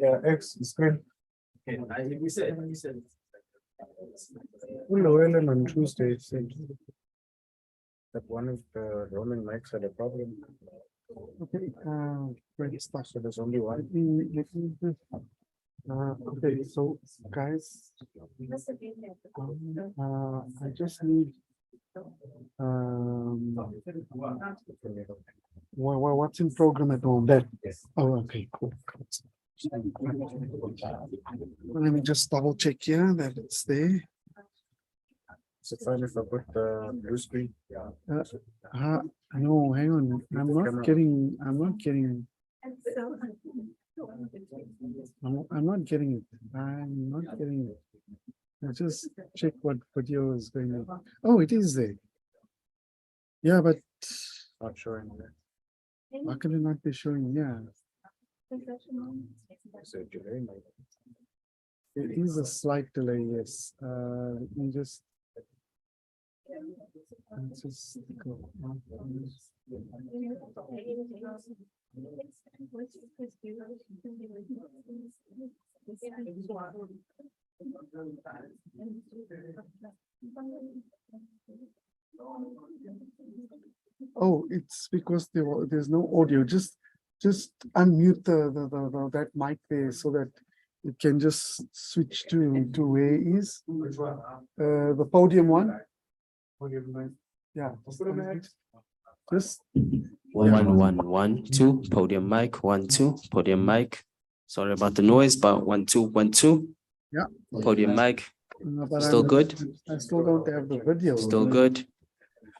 Yeah, X screen. Well, on Tuesday, it said that one of the roaming mics had a problem. Okay, great stuff. So there's only one. Okay, so guys, I just need what's in program at the moment? Oh, okay, cool. Let me just double check here that it's there. Is it fine if I put the blue screen? No, hang on. I'm not getting it. I'm not getting it. I just check what video is going on. Oh, it is there. Yeah, but not showing there. Why can it not be showing? Yeah. It is a slight delay, yes. Let me just go. Oh, it's because there's no audio. Just unmute that mic there so that it can just switch to where it is. The podium one. Yeah. Just 1 1 1 2 podium mic 1 2 podium mic. Sorry about the noise, but 1 2 1 2. Yeah. Podium mic. No, but Still good. I still don't have the video. Still good.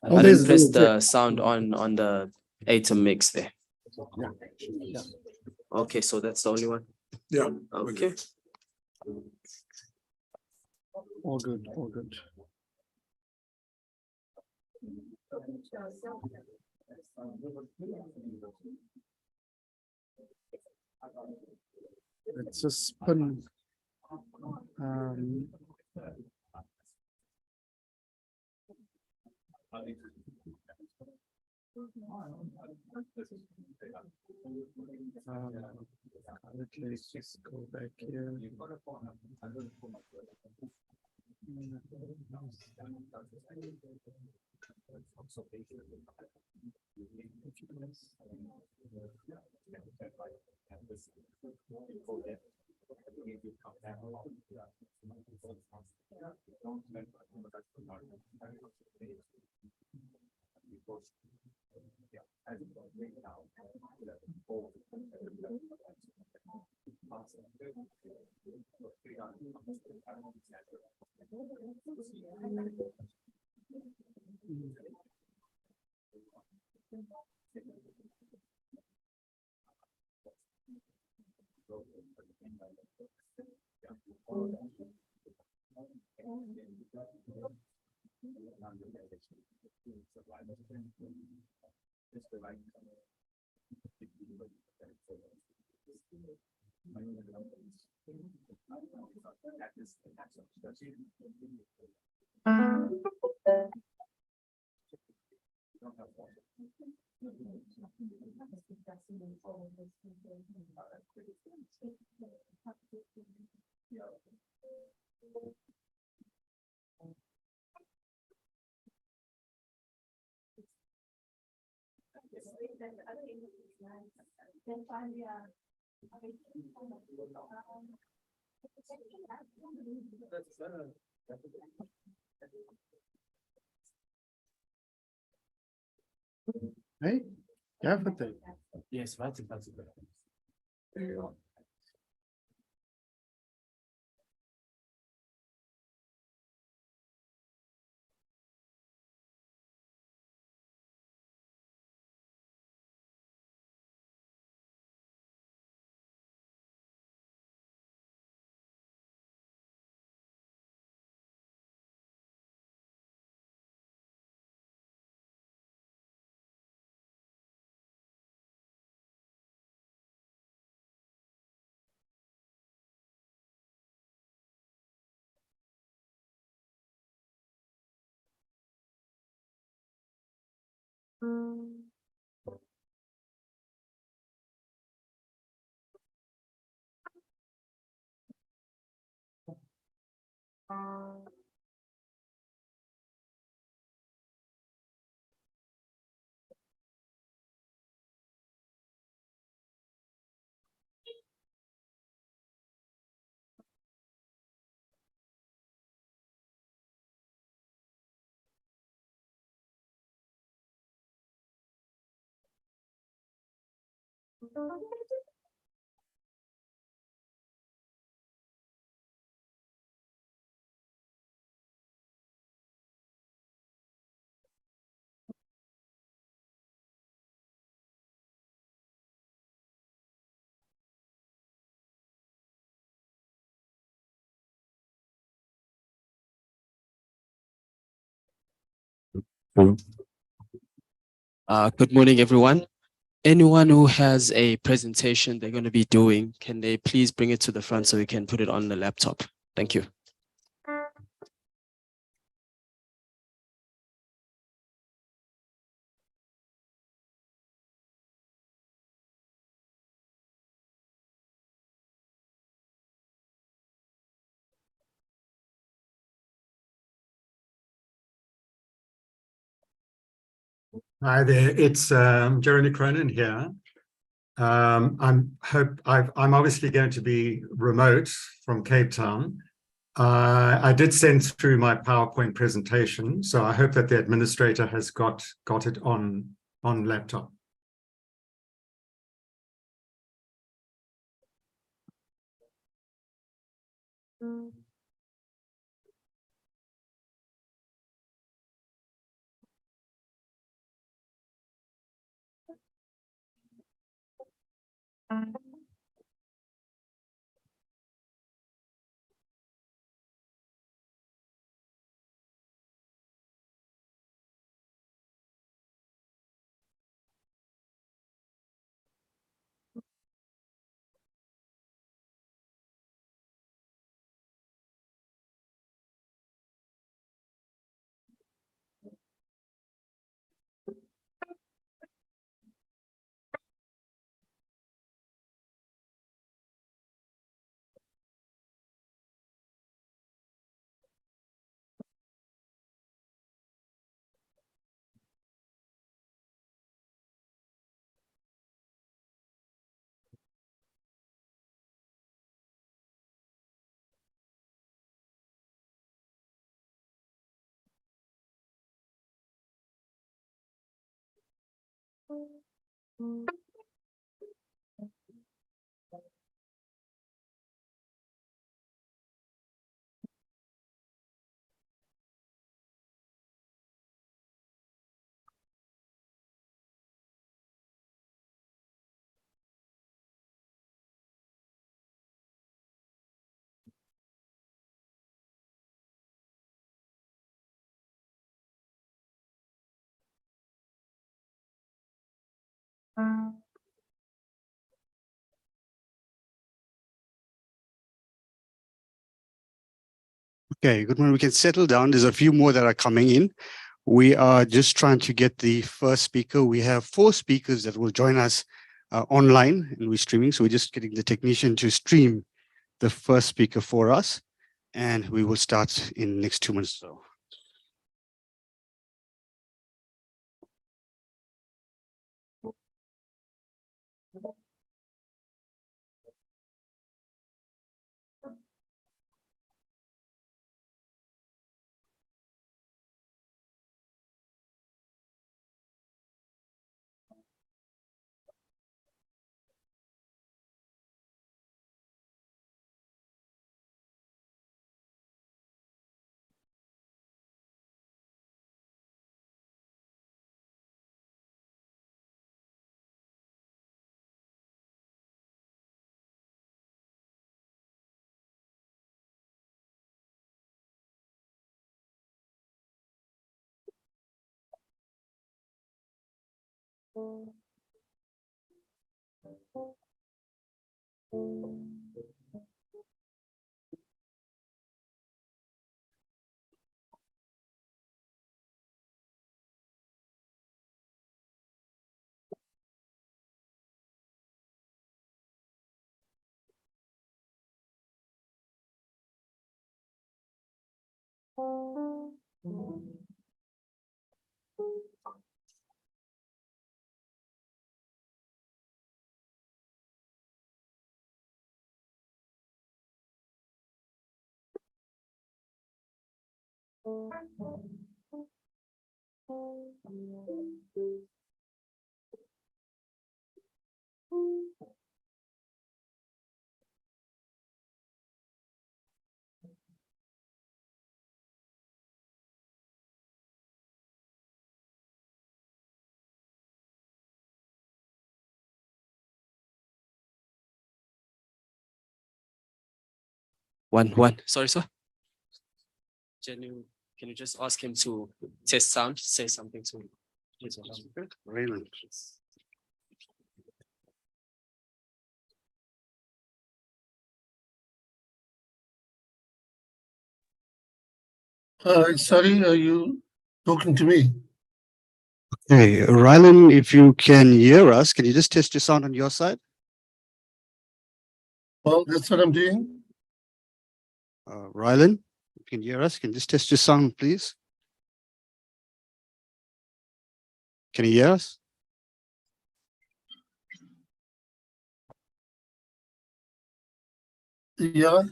Oh, I there's didn't press video. the sound on the ATEM mix there. Yeah. Yeah. Okay, so that's the only one. Yeah. Okay. All good. All good. Let's just spin. Let's just go back here. Hey, yeah, but Yes, that's it. there you go. Good morning, everyone. Anyone who has a presentation they're going to be doing, can they please bring it to the front so we can put it on the laptop? Thank you. Hi there, it's Jeremy Cronin here. I'm obviously going to be remote from Cape Town. I did send through my PowerPoint presentation, so I hope that the administrator has got it on laptop. Okay, good morning. We can settle down. There's a few more that are coming in. We are just trying to get the first speaker. We have 4 speakers that will join us online, and we're streaming. So we're just getting the technician to stream the first speaker for us, and we will start in the next 2 minutes or so. One. Sorry, sir. Can you just ask him to test sound, say something to his or her speaker? Raylan. Sorry, are you talking to me? Hey, Rylan, if you can hear us, can you just test your sound on your side? Well, that's what I'm doing. Rylan, you can hear us, can you just test your sound, please? Can you hear us? Yeah.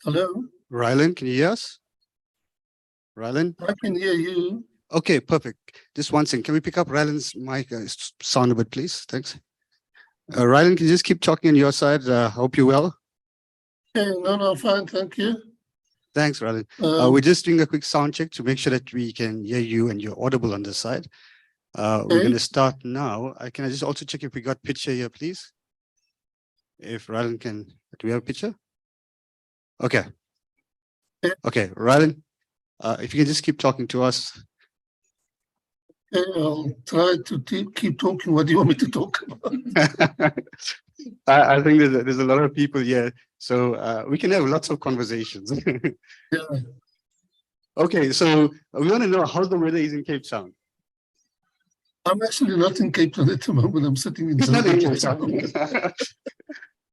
Hello, Rylan, can you hear us? Rylan? I can hear you. Okay, perfect. Just one second. Can we pick up Rylan's mic sound a bit, please? Thanks. Rylan, can you just keep talking on your side? Hope you're well. Okay, no, fine, thank you. Thanks, Rylan. Um, We're just doing a quick sound check to make sure that we can hear you and you're audible on this side. We're Okay. going to start now. Can I just also check if we got picture here, please? If Rylan can, do we have a picture? Okay. Okay. Okay, Rylan, if you can just keep talking to us. okay, I'll try to keep talking. What do you want me to talk about? I think there's a lot of people here, so we can have lots of conversations. Yeah. Okay, so we want to know how the weather is in Cape Town. I'm actually not in Cape Town at the moment. I'm sitting in It's not in Joburg. Cape Town.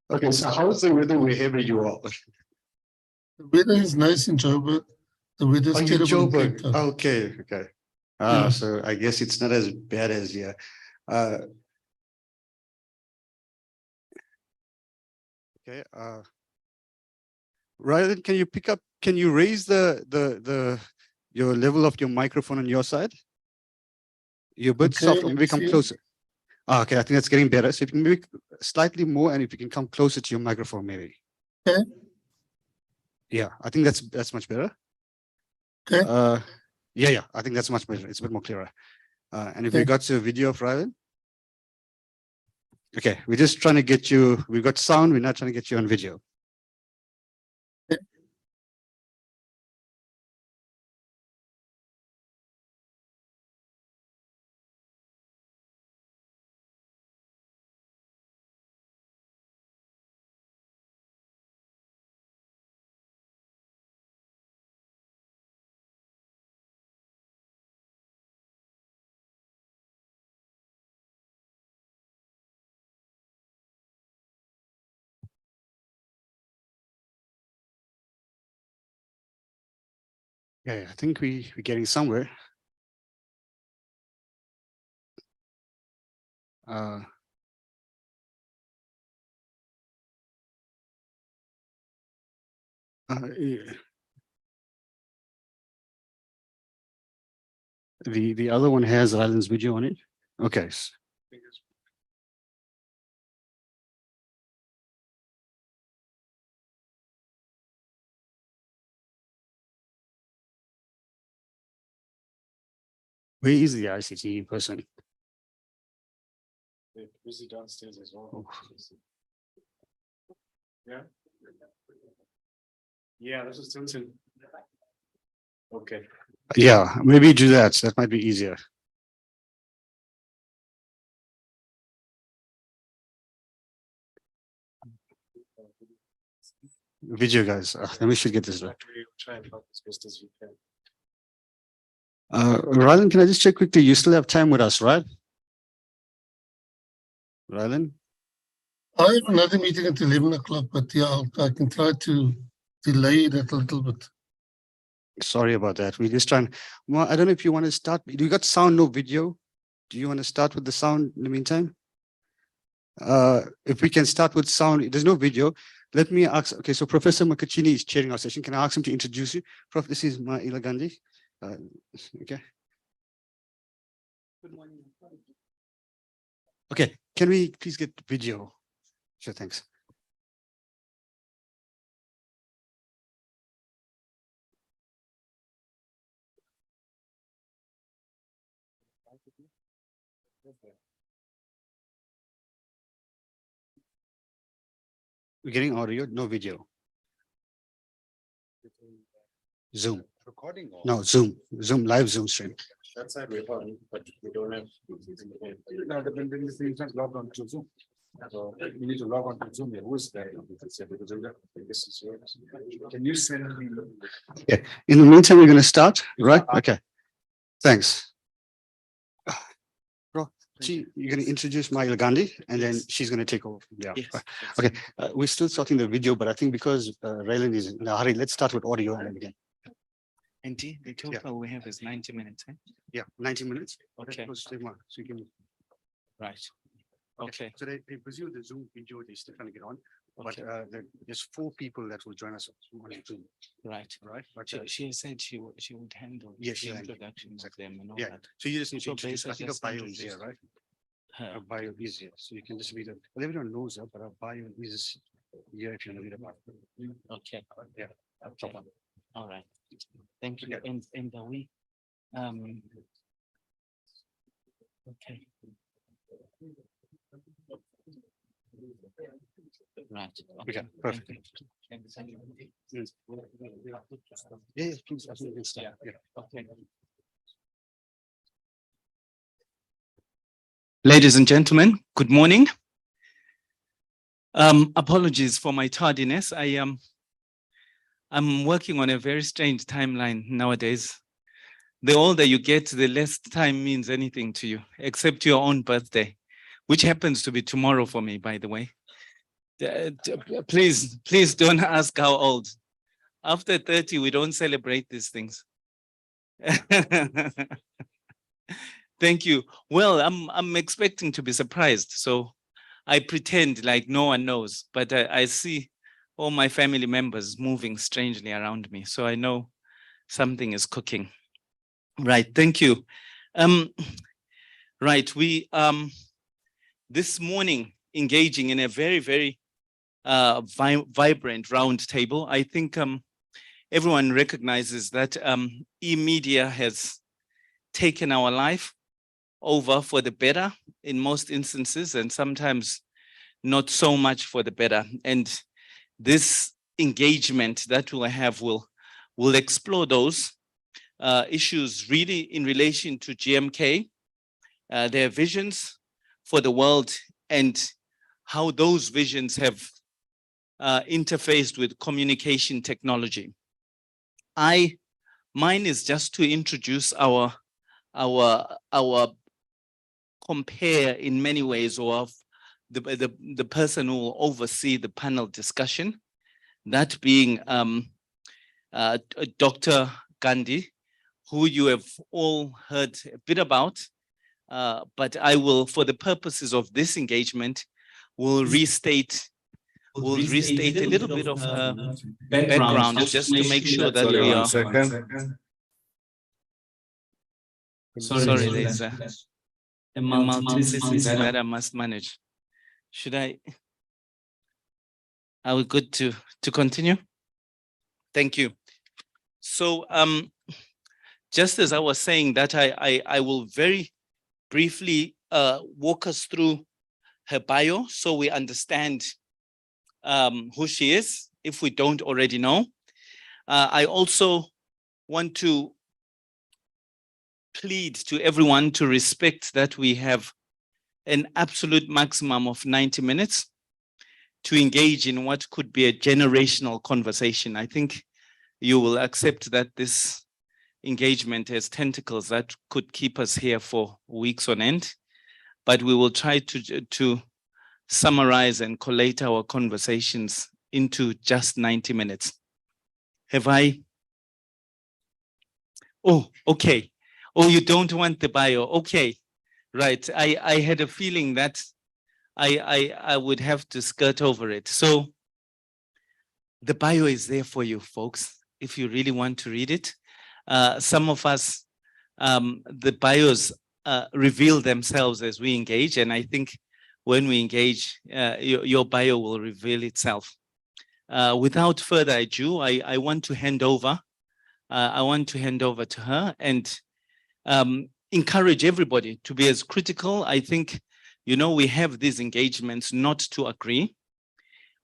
Okay, so how's the weather wherever you are? The weather is nice in Joburg. The weather is Oh, you terrible in Cape Joburg. Town. Okay. Yeah. So I guess it's not as bad as here. Okay. Rylan, can you raise your level of your microphone on your side? You're a bit Okay, soft, or let maybe me come see. closer. Okay, I think that's getting better. So if you can maybe slightly more, and if you can come closer to your microphone, maybe. Okay. Yeah, I think that's much better. Okay. Yeah, I think that's much better. It's a bit more clearer. And if we Okay. got to a video of Rylan. Okay, we're just trying to get you, we've got sound, we're not trying to get you on video. Yeah, I think we're getting somewhere. Yeah. The other one has Rylan's video on it. Okay. Where is the ICT person? Busy downstairs as well. Yeah. Yeah, this is Tintin. Okay. Yeah, maybe do that. That might be easier. Video guys, then we should get this right. Try and help as best as we can. Rylan, can I just check quickly? You still have time with us, right? Rylan? I have another meeting at 11 o'clock, but yeah, I can try to delay that a little bit. Sorry about that. We're just trying. Well, I don't know if you want to start. Do you got sound, no video? Do you want to start with the sound in the meantime? If we can start with sound, there's no video. Let me ask. Okay, so Professor Makachini is chairing our session. Can I ask him to introduce you? Prof, this is Maila Gandhi. Okay. Good morning. Okay, can we please get video? Sure, thanks. We're getting audio, no video. Zoom. Recording or? No, Zoom, live Zoom stream. That side we're on, but we don't have. No, then this is not logged on to Zoom. So you need to log on to Zoom. Yeah, who's there? Can you send me? In the meantime, we're going to start, right? Okay. Thanks. Bro, you're going to introduce Mahila Gandhi and then she's going to take over. Yeah. Yes. Okay. We're still starting the video, but I think because Raylan is in a hurry, let's start with audio and then again. NT, the total we have is 90 minutes. Eh? Yeah, 90 minutes. Okay. So you can. Right. Okay. So they pursue the Zoom video, they're still trying to get on, but Okay. there's 4 people that will join us on Zoom, Right. right? But, She has said she would handle Yes, the she'll handle it. introduction of them and all yeah, that. so you just need to So introduce, I think a basically bio just is here, right? Her. A bio is here, so you can just read it. Well, everyone knows her, but a bio is here if you want to read about it. Okay. Yeah. Okay. All right. Thank you. Okay. And are we okay. Right. Okay, perfect. Thank you. Yeah, please, absolutely. Start. Yeah. Okay. Ladies and gentlemen, good morning. Apologies for my tardiness. I'm working on a very strange timeline nowadays. The older you get, the less time means anything to you, except your own birthday, which happens to be tomorrow for me, by the way. Please don't ask how old. After 30, we don't celebrate these things. Thank you. Well, I'm expecting to be surprised, so I pretend like no one knows, but I see all my family members moving strangely around me, so I know something is cooking. Right. Thank you. Right. We this morning engaging in a very, very vibrant round table. I think everyone recognizes that e-media has taken our life over for the better in most instances, and sometimes not so much for the better. And this engagement that we'll have will explore those issues really in relation to GMK, their visions for the world, and how those visions have interfaced with communication technology. Mine is just to introduce our compare in many ways, or the person who will oversee the panel discussion, that being Dr. Gandhi, who you have all heard a bit about, but I will, for the purposes of this engagement, will restate a little bit of her background just to make sure that we are. Sorry, there's a multiplicity that I must manage. Should I? Are we good to continue? Thank you. So just as I was saying that I will very briefly walk us through her bio so we understand who she is, if we don't already know. I also want to plead to everyone to respect that we have an absolute maximum of 90 minutes to engage in what could be a generational conversation. I think you will accept that this engagement has tentacles that could keep us here for weeks on end, but we will try to summarize and collate our conversations into just 90 minutes. Have I? Oh, okay. Oh, you don't want the bio. Okay, right. I had a feeling that I would have to skirt over it. So the bio is there for you, folks, if you really want to read it. Some of us, the bios reveal themselves as we engage, and I think when we engage, your bio will reveal itself. Without further ado, I want to hand over. I want to hand over to her, and encourage everybody to be as critical. I think, we have these engagements not to agree.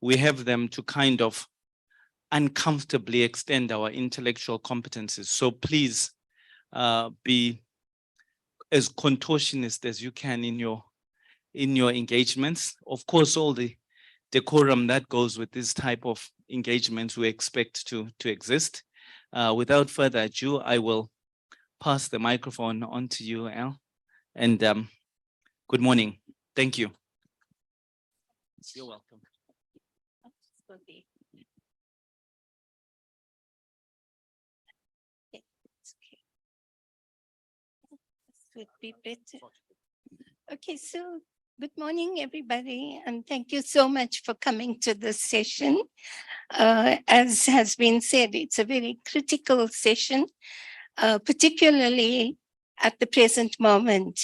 We have them to kind of uncomfortably extend our intellectual competencies. So please be as contortionist as you can in your engagements. Of course, all the decorum that goes with this type of engagements we expect to exist. Without further ado, I will pass the microphone on to you, Al. And good morning. Thank you. You're welcome. Would be better. Okay, so good morning, everybody, and thank you so much for coming to this session. As has been said, it's a very critical session, particularly at the present moment.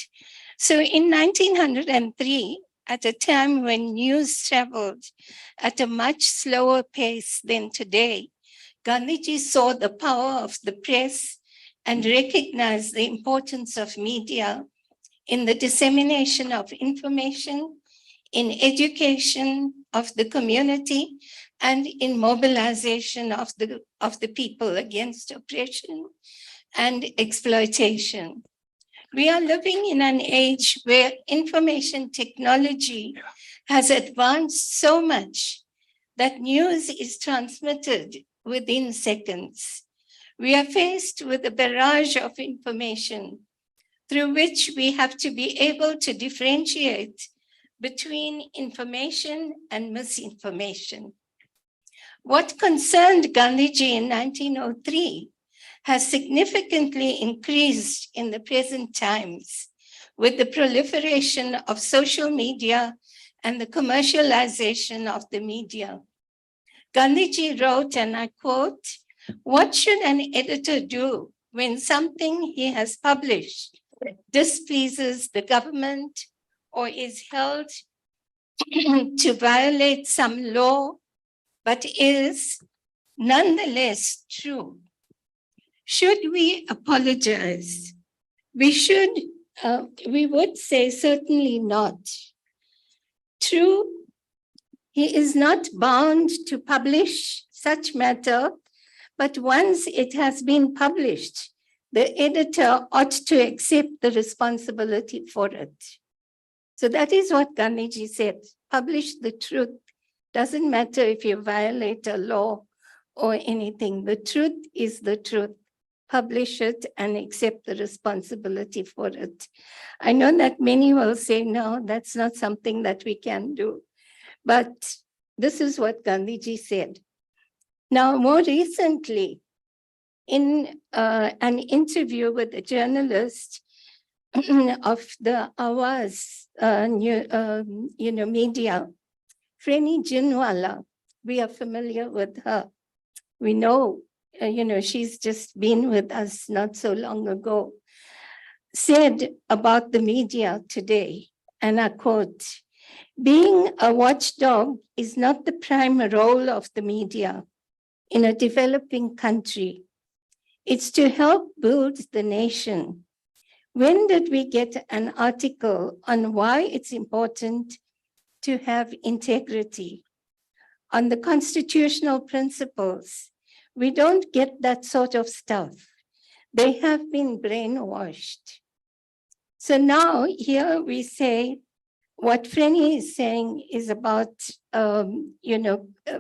So in 1903, at a time when news traveled at a much slower pace than today, Gandhiji saw the power of the press and recognized the importance of media in the dissemination of information, in education of the community, and in mobilization of the people against oppression and exploitation. We are living in an age where information technology has advanced so much that news is transmitted within seconds. We are faced with a barrage of information through which we have to be able to differentiate between information and misinformation. What concerned Gandhiji in 1903 has significantly increased in the present times with the proliferation of social media and the commercialization of the media. Gandhiji wrote, and I quote, "What should an editor do when something he has published displeases the government or is held to violate some law, but is nonetheless true? Should we apologize? We would say certainly not. True, he is not bound to publish such matter, but once it has been published, the editor ought to accept the responsibility for it." So that is what Gandhiji said. Publish the truth. Doesn't matter if you violate a law or anything. The truth is the truth. Publish it and accept the responsibility for it. I know that many will say, no, that's not something that we can do. But this is what Gandhiji said. Now, more recently, in an interview with a journalist of the Awaz media, Freni Jinwala, we are familiar with her. We know, she's just been with us not so long ago, said about the media today, and I quote, "Being a watchdog is not the prime role of the media in a developing country. It's to help build the nation. When did we get an article on why it's important to have integrity, on the constitutional principles? We don't get that sort of stuff. They have been brainwashed." So now here we say, what Freni is saying is about,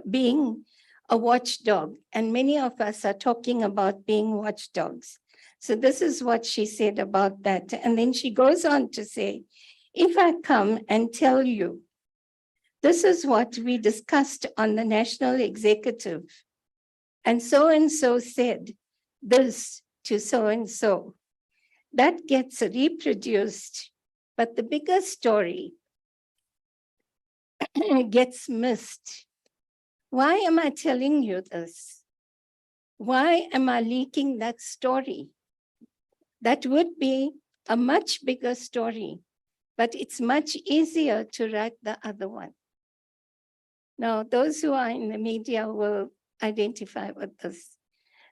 being a watchdog. And many of us are talking about being watchdogs. So this is what she said about that. And then she goes on to say, "If I come and tell you, this is what we discussed on the National Executive, and so said this to so, that gets reproduced, but the bigger story gets missed. Why am I telling you this? Why am I leaking that story? That would be a much bigger story, but it's much easier to write the other one." Now, those who are in the media will identify with this,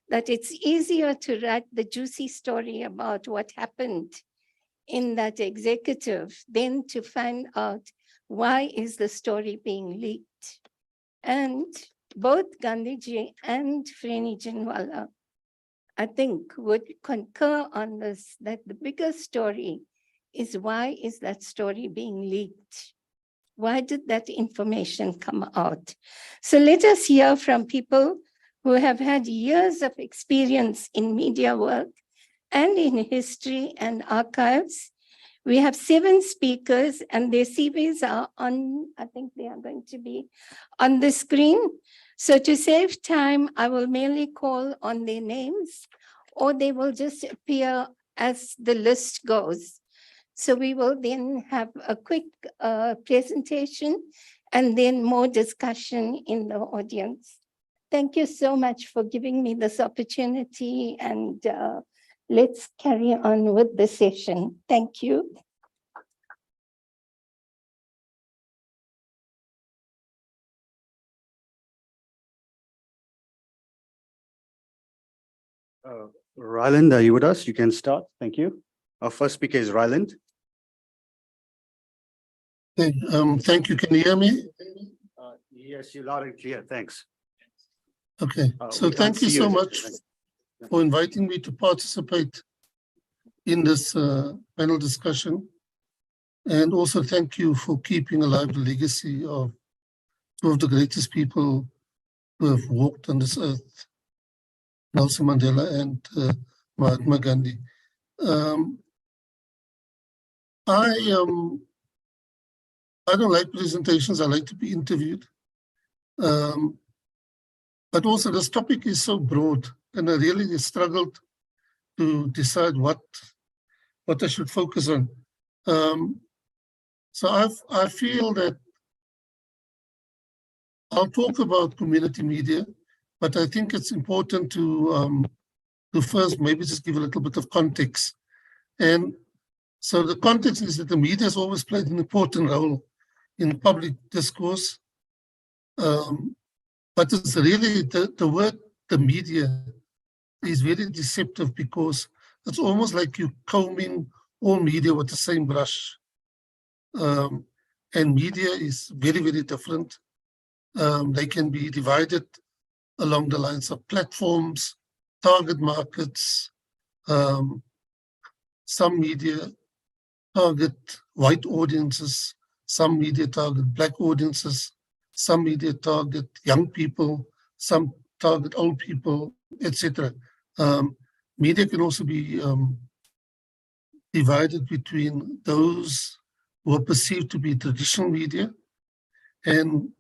that it's easier to write the juicy story about what happened in that executive then to find out why is the story being leaked. And both Gandhiji and Freni Jinwala, I think, would concur on this, that the bigger story is why is that story being leaked? Why did that information come out? So let us hear from people who have had years of experience in media work and in history and archives. We have 7 speakers and their CVs are on, I think they are going to be on the screen. So to save time, I will merely call on their names or they will just appear as the list goes. So we will then have a quick presentation and then more discussion in the audience. Thank you so much for giving me this opportunity and let's carry on with the session. Thank you. Ryland, are you with us? You can start. Thank you. Our first speaker is Ryland. Okay, thank you. Can you hear me? Yes, you're loud and clear. Thanks. Okay, so We can't thank you see so much for inviting me to participate in this panel discussion. And also thank you for keeping alive the legacy of two of the greatest people who have walked on this earth, Nelson Mandela and Mahatma Gandhi. I don't like presentations, I like to be interviewed. But also this topic is so broad and I really struggled to decide what I should focus on. So I feel that I'll talk about community media, but I think it's important to first maybe just give a little bit of context. And so the context is that the media has always played an important role in public discourse. But it's really the word, the media, is very deceptive because it's almost like you're combing all media with the same brush. And media is very, very different. They can be divided along the lines of platforms, target markets. Some media target white audiences, some media target black audiences, some media target young people, some target old people, etc. Media can also be divided between those who are perceived to be traditional media. And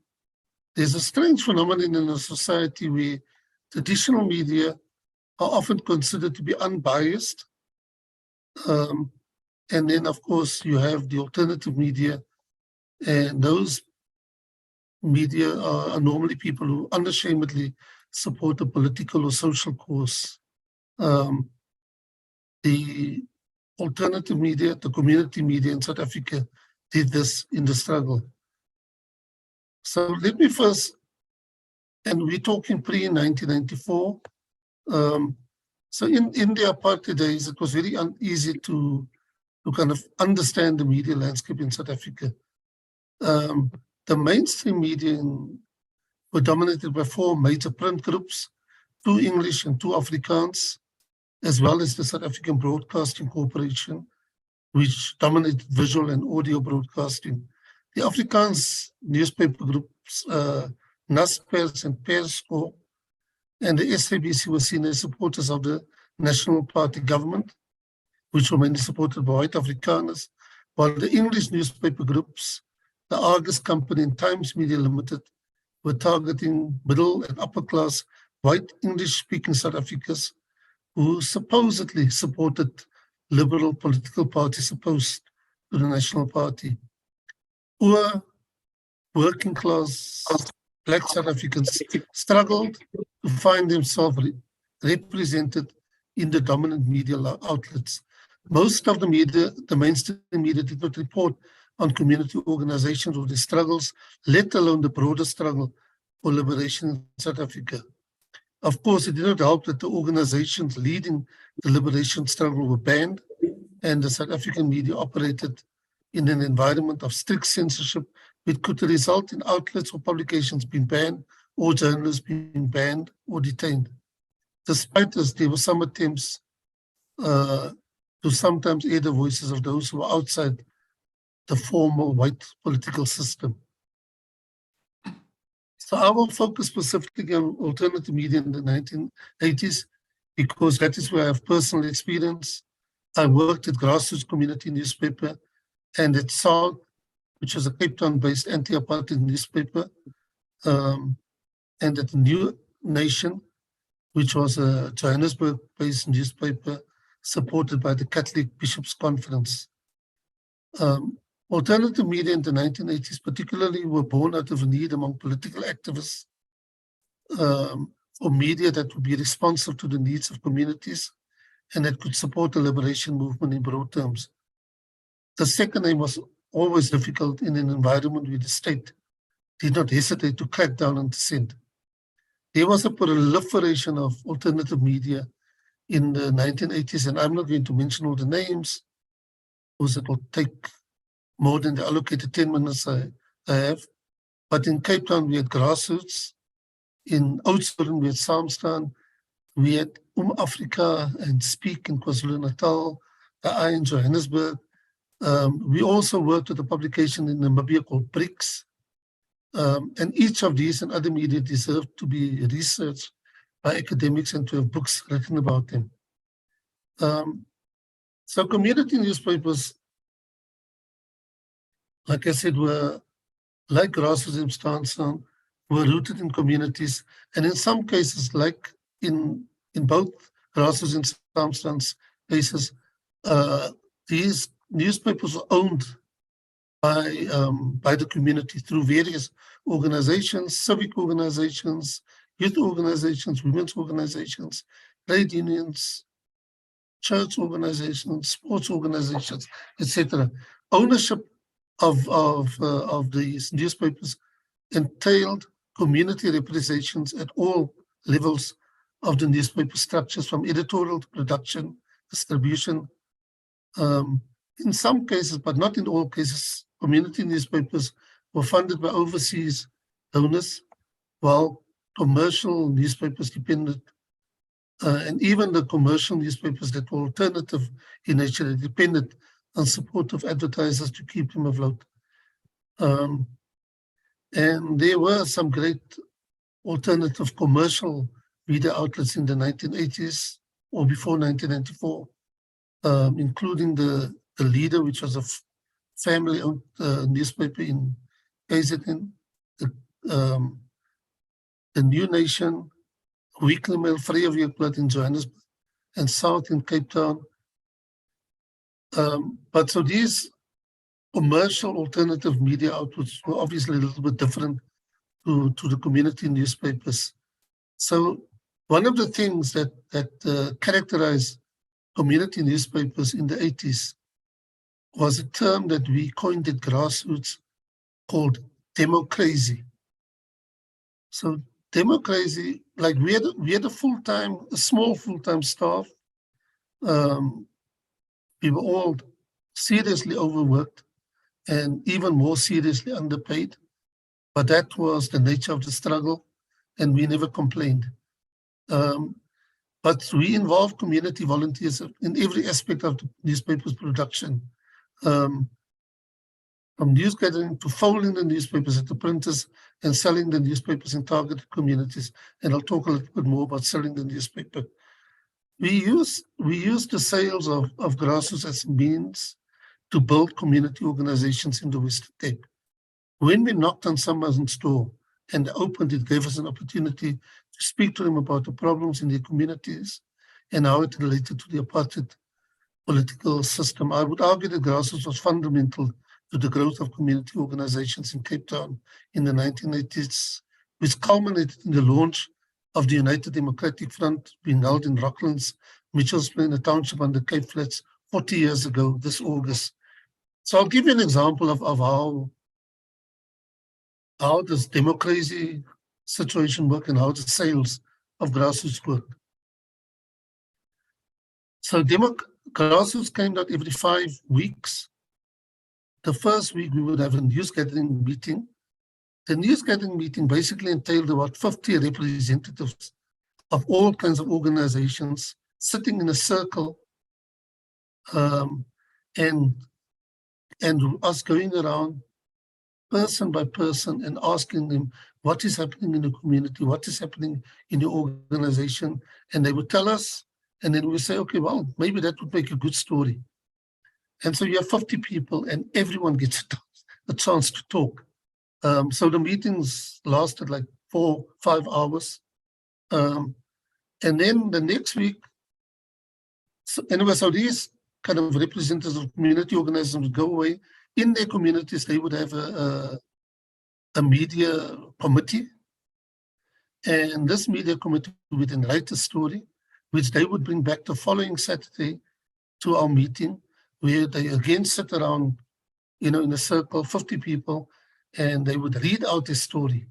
there's a strange phenomenon in a society where traditional media are often considered to be unbiased. And then, of course, you have the alternative media, and those media are normally people who unashamedly support a political or social cause. The alternative media, the community media in South Africa did this in the struggle. So let me first, and we're talking pre-1994. So in the apartheid days, it was very uneasy to kind of understand the media landscape in South Africa. The mainstream media were dominated by 4 major print groups, 2 English and 2 Afrikaans, as well as the South African Broadcasting Corporation, which dominated visual and audio broadcasting. The Afrikaans newspaper groups, Naspers and Persco, and the SABC were seen as supporters of the National Party government, which were mainly supported by white Afrikaners, while the English newspaper groups, the Argus Company and Times Media Limited, were targeting middle and upper class white English-speaking South Africans who supposedly supported liberal political parties opposed to the National Party. Poor, working class Black South Africans struggled to find themselves represented in the dominant media outlets. Most of the media, the mainstream media, did not report on community organizations or their struggles, let alone the broader struggle for liberation in South Africa. Of course, it did not help that the organizations leading the liberation struggle were banned and the South African media operated in an environment of strict censorship, which could result in outlets or publications being banned or journalists being banned or detained. Despite this, there were some attempts to sometimes air the voices of those who were outside the formal white political system. So I will focus specifically on alternative media in the 1980s because that is where I have personal experience. I worked at Grassroots Community newspaper and at SALT, which was a Cape Town-based anti-apartheid newspaper, and at the New Nation, which was a Johannesburg-based newspaper supported by the Catholic Bishops' Conference. Alternative media in the 1980s particularly were born out of a need among political activists for media that would be responsive to the needs of communities and that could support the liberation movement in broad terms. The second aim was always difficult in an environment where the state did not hesitate to crack down on dissent. There was a proliferation of alternative media in the 1980s, and I'm not going to mention all the names because it will take more than the allocated 10 minutes I have. But in Cape Town, we had Grassroots. In Oudtshoorn, we had Saamstaan. We had Africa and Speak in KwaZulu-Natal, the Eye in Johannesburg. We also worked with a publication in Namibia called BRICS. And each of these and other media deserve to be researched by academics and to have books written about them. So community newspapers, like I said, were like Grassroots and Saamstaan, were rooted in communities. And in some cases, like in both Grassroots and Saamstaan's cases, these newspapers were owned by the community through various organizations, civic organizations, youth organizations, women's organizations, trade unions, church organizations, sports organizations, etc. Ownership of these newspapers entailed community representations at all levels of the newspaper structures, from editorial to production, distribution. In some cases, but not in all cases, community newspapers were funded by overseas donors, while commercial newspapers depended, and even the commercial newspapers that were alternative in nature, depended on support of advertisers to keep them afloat. And there were some great alternative commercial media outlets in the 1980s or before 1994, including the Leader, which was a family-owned newspaper in KZN, the New Nation, Weekly Mail, Vrye Weekblad in Johannesburg, and South in Cape Town. But so these commercial alternative media outlets were obviously a little bit different to the community newspapers. So one of the things that characterized community newspapers in the 80s was a term that we coined at Grassroots called democracy. So democracy, like we had a small full-time staff. We were all seriously overworked and even more seriously underpaid. But that was the nature of the struggle, and we never complained. But we involved community volunteers in every aspect of the newspaper's production. From news gathering to folding the newspapers at the printers and selling the newspapers in targeted communities. And I'll talk a little bit more about selling the newspaper. We use the sales of Grassroots as means to build community organizations in the Western Cape. When we knocked on someone's door and they opened, it gave us an opportunity to speak to them about the problems in their communities and how it related to the apartheid political system. I would argue that Grassroots was fundamental to the growth of community organizations in Cape Town in the 1980s, which culminated in the launch of the United Democratic Front being held in Rocklands, Mitchell's Plain, a township on the Cape Flats 40 years ago this August. So I'll give you an example of how this democracy situation work and how the sales of Grassroots work. So grassroots came out every 5 weeks. The first week we would have a news gathering meeting. The news gathering meeting basically entailed about 50 representatives of all kinds of organizations sitting in a circle, and us going around person by person and asking them what is happening in the community, what is happening in your organization, and they would tell us, and then we say, okay, well, maybe that would make a good story. And so you have 50 people and everyone gets a chance to talk. So the meetings lasted like 4-5 hours. And then the next week, so these kind of representatives of community organizations would go away. In their communities, they would have a media committee. And this media committee would then write a story, which they would bring back the following Saturday to our meeting, where they again sit around, in a circle, 50 people, and they would read out the story.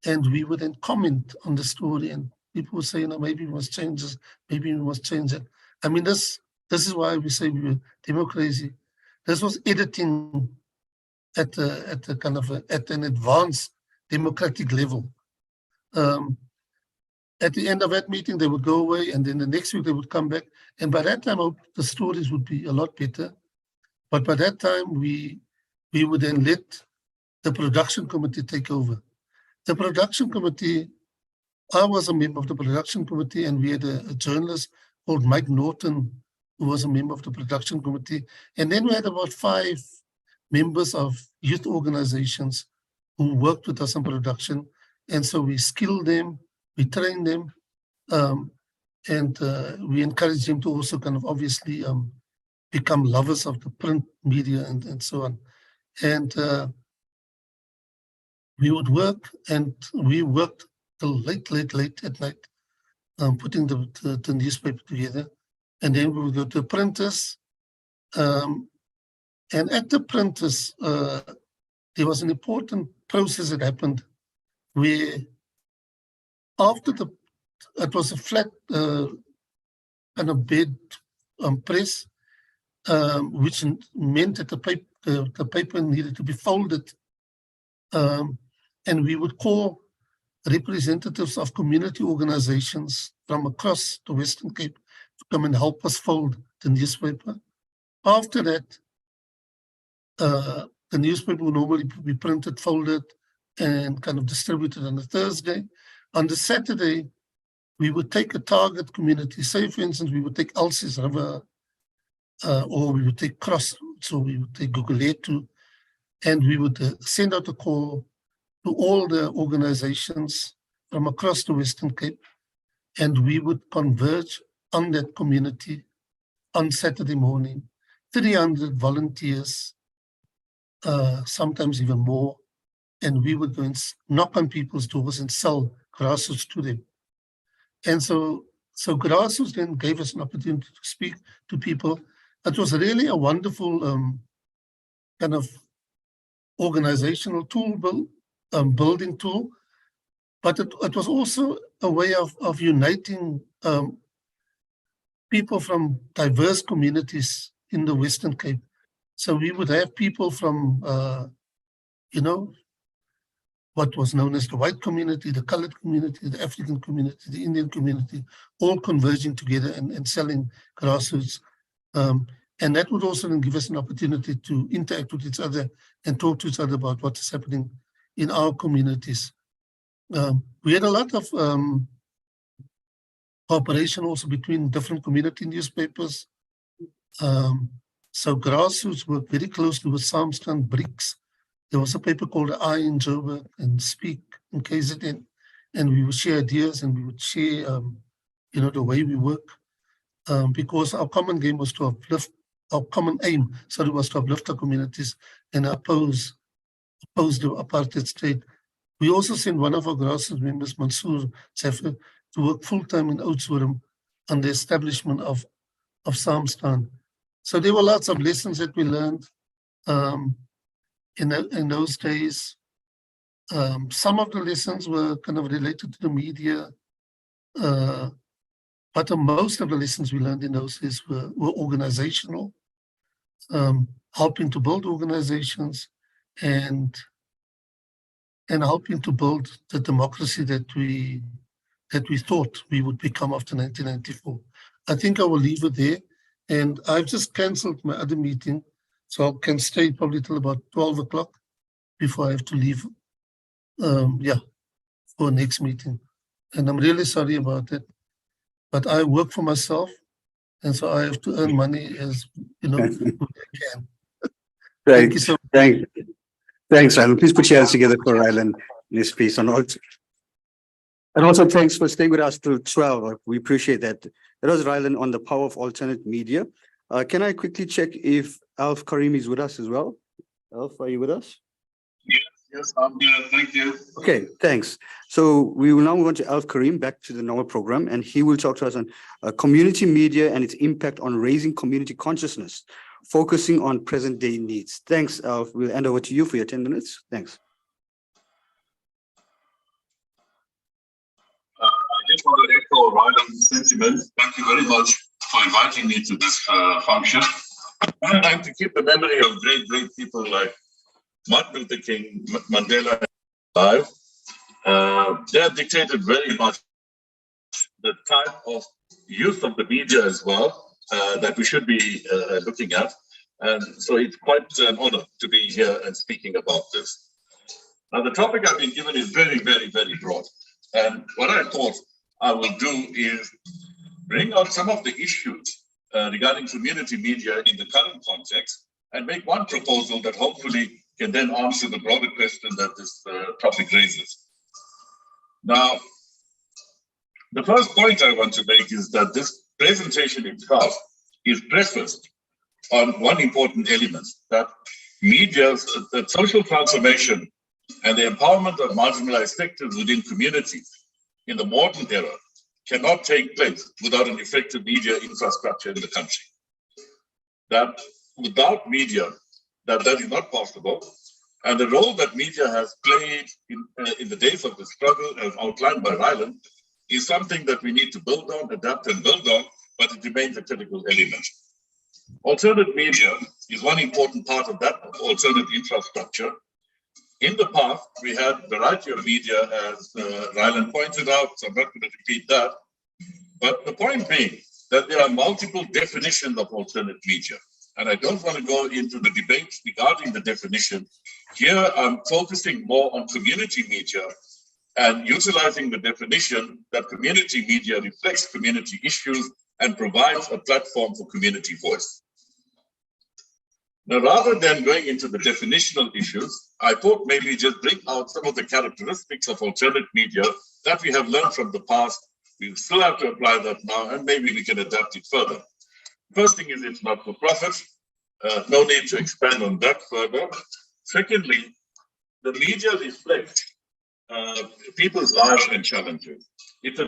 And we would then comment on the story, and people would say, maybe we must change this, maybe we must change it. I mean, this is why we say we were democracy. This was editing at an advanced democratic level. At the end of that meeting, they would go away, and then the next week they would come back. And by that time, the stories would be a lot better. But by that time, we would then let the production committee take over. The production committee, I was a member of the production committee, and we had a journalist called Mike Norton, who was a member of the production committee. And then we had about 5 members of youth organizations who worked with us on production. And so we skilled them, we trained them, and we encouraged them to also kind of obviously become lovers of the print media and so on. And we would work, and we worked till late at night, putting the newspaper together. And then we would go to printers. And at the printers, there was an important process that happened where after it was a flat kind of bed press, which meant that the paper needed to be folded. And we would call representatives of community organizations from across the Western Cape to come and help us fold the newspaper. After that, the newspaper would normally be printed, folded, and kind of distributed on a Thursday. On the Saturday, we would take a target community. Say, for instance, we would take Elsie's River, or we would take Crossroads, so we would take Guguletu, and we would send out a call to all the organizations from across the Western Cape, and we would converge on that community on Saturday morning. 300 volunteers, sometimes even more, and we would go and knock on people's doors and sell grassroots to them. And so grassroots then gave us an opportunity to speak to people. It was really a wonderful kind of organizational tool, building tool, but it was also a way of uniting people from diverse communities in the Western Cape. So we would have people from, what was known as the white community, the colored community, the African community, the Indian community, all converging together and selling grassroots. And that would also then give us an opportunity to interact with each other and talk to each other about what is happening in our communities. We had a lot of cooperation also between different community newspapers. So grassroots worked very closely with Samstan Bricks. There was a paper called I in Joburg and Speak in KZN, and we would share ideas and we would share, the way we work, because our common game was to uplift, our common aim, was to uplift our communities and oppose the apartheid state. We also sent one of our grassroots members, Mansoor Zafir, to work full-time in Oudtshoorn on the establishment of Samstan. So there were lots of lessons that we learned in those days. Some of the lessons were kind of related to the media. But most of the lessons we learned in those days were organizational, helping to build organizations and helping to build the democracy that we thought we would become after 1994. I think I will leave it there. And I've just cancelled my other meeting, so I can stay probably till about 12 o'clock before I have to leave. For next meeting. And I'm really sorry about that. But I work for myself, and so I have to earn money as you know when I can. Thank you so much. Thanks, Rylan. Please put your hands together for Rylan in this piece on all. And also thanks for staying with us till 12. We appreciate that. That was Rylan on the power of alternate media. Can I quickly check if Alf Karim is with us as well? Alf, are you with us? Yes, I'm here. Thank you. Okay, thanks. So we will now move on to Alf Karim, back to the normal program, and he will talk to us on community media and its impact on raising community consciousness, focusing on present day needs. Thanks, Alf. We'll hand over to you for your 10 minutes. Thanks. I just want to echo Rylan's sentiment. Thank you very much for inviting me to this function. And to keep the memory of great people like Martin Luther King, Mandela alive. They have dictated very much the type of use of the media as well that we should be looking at. And so it's quite an honor to be here and speaking about this. Now, the topic I've been given is very broad. And what I thought I will do is bring out some of the issues regarding community media in the current context and make one proposal that hopefully can then answer the broader question that this topic raises. Now, the first point I want to make is that this presentation itself is prefaced on one important element, that media, that social transformation and the empowerment of marginalized sectors within communities in the modern era cannot take place without an effective media infrastructure in the country. That without media, that is not possible. And the role that media has played in the days of the struggle, as outlined by Rylan, is something that we need to build on, adapt and build on, but it remains a critical element. Alternate media is one important part of that alternate infrastructure. In the past, we had a variety of media, as Rylan pointed out, so I'm not going to repeat that. But the point being that there are multiple definitions of alternate media. And I don't want to go into the debates regarding the definition. Here, I'm focusing more on community media and utilizing the definition that community media reflects community issues and provides a platform for community voice. Now, rather than going into the definitional issues, I thought maybe just bring out some of the characteristics of alternate media that we have learned from the past. We still have to apply that now, and maybe we can adapt it further. First thing is it's not for profit. No need to expand on that further. Secondly, the media reflects people's lives and challenges. It's a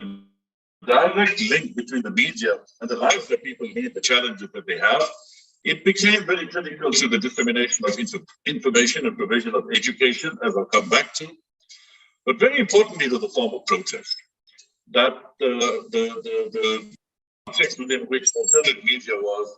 direct link between the media and the lives that people lead, the challenges that they have. It became very critical to the dissemination of information and provision of education, as I'll come back to. But very importantly, to the form of protest. That the context within which alternate media was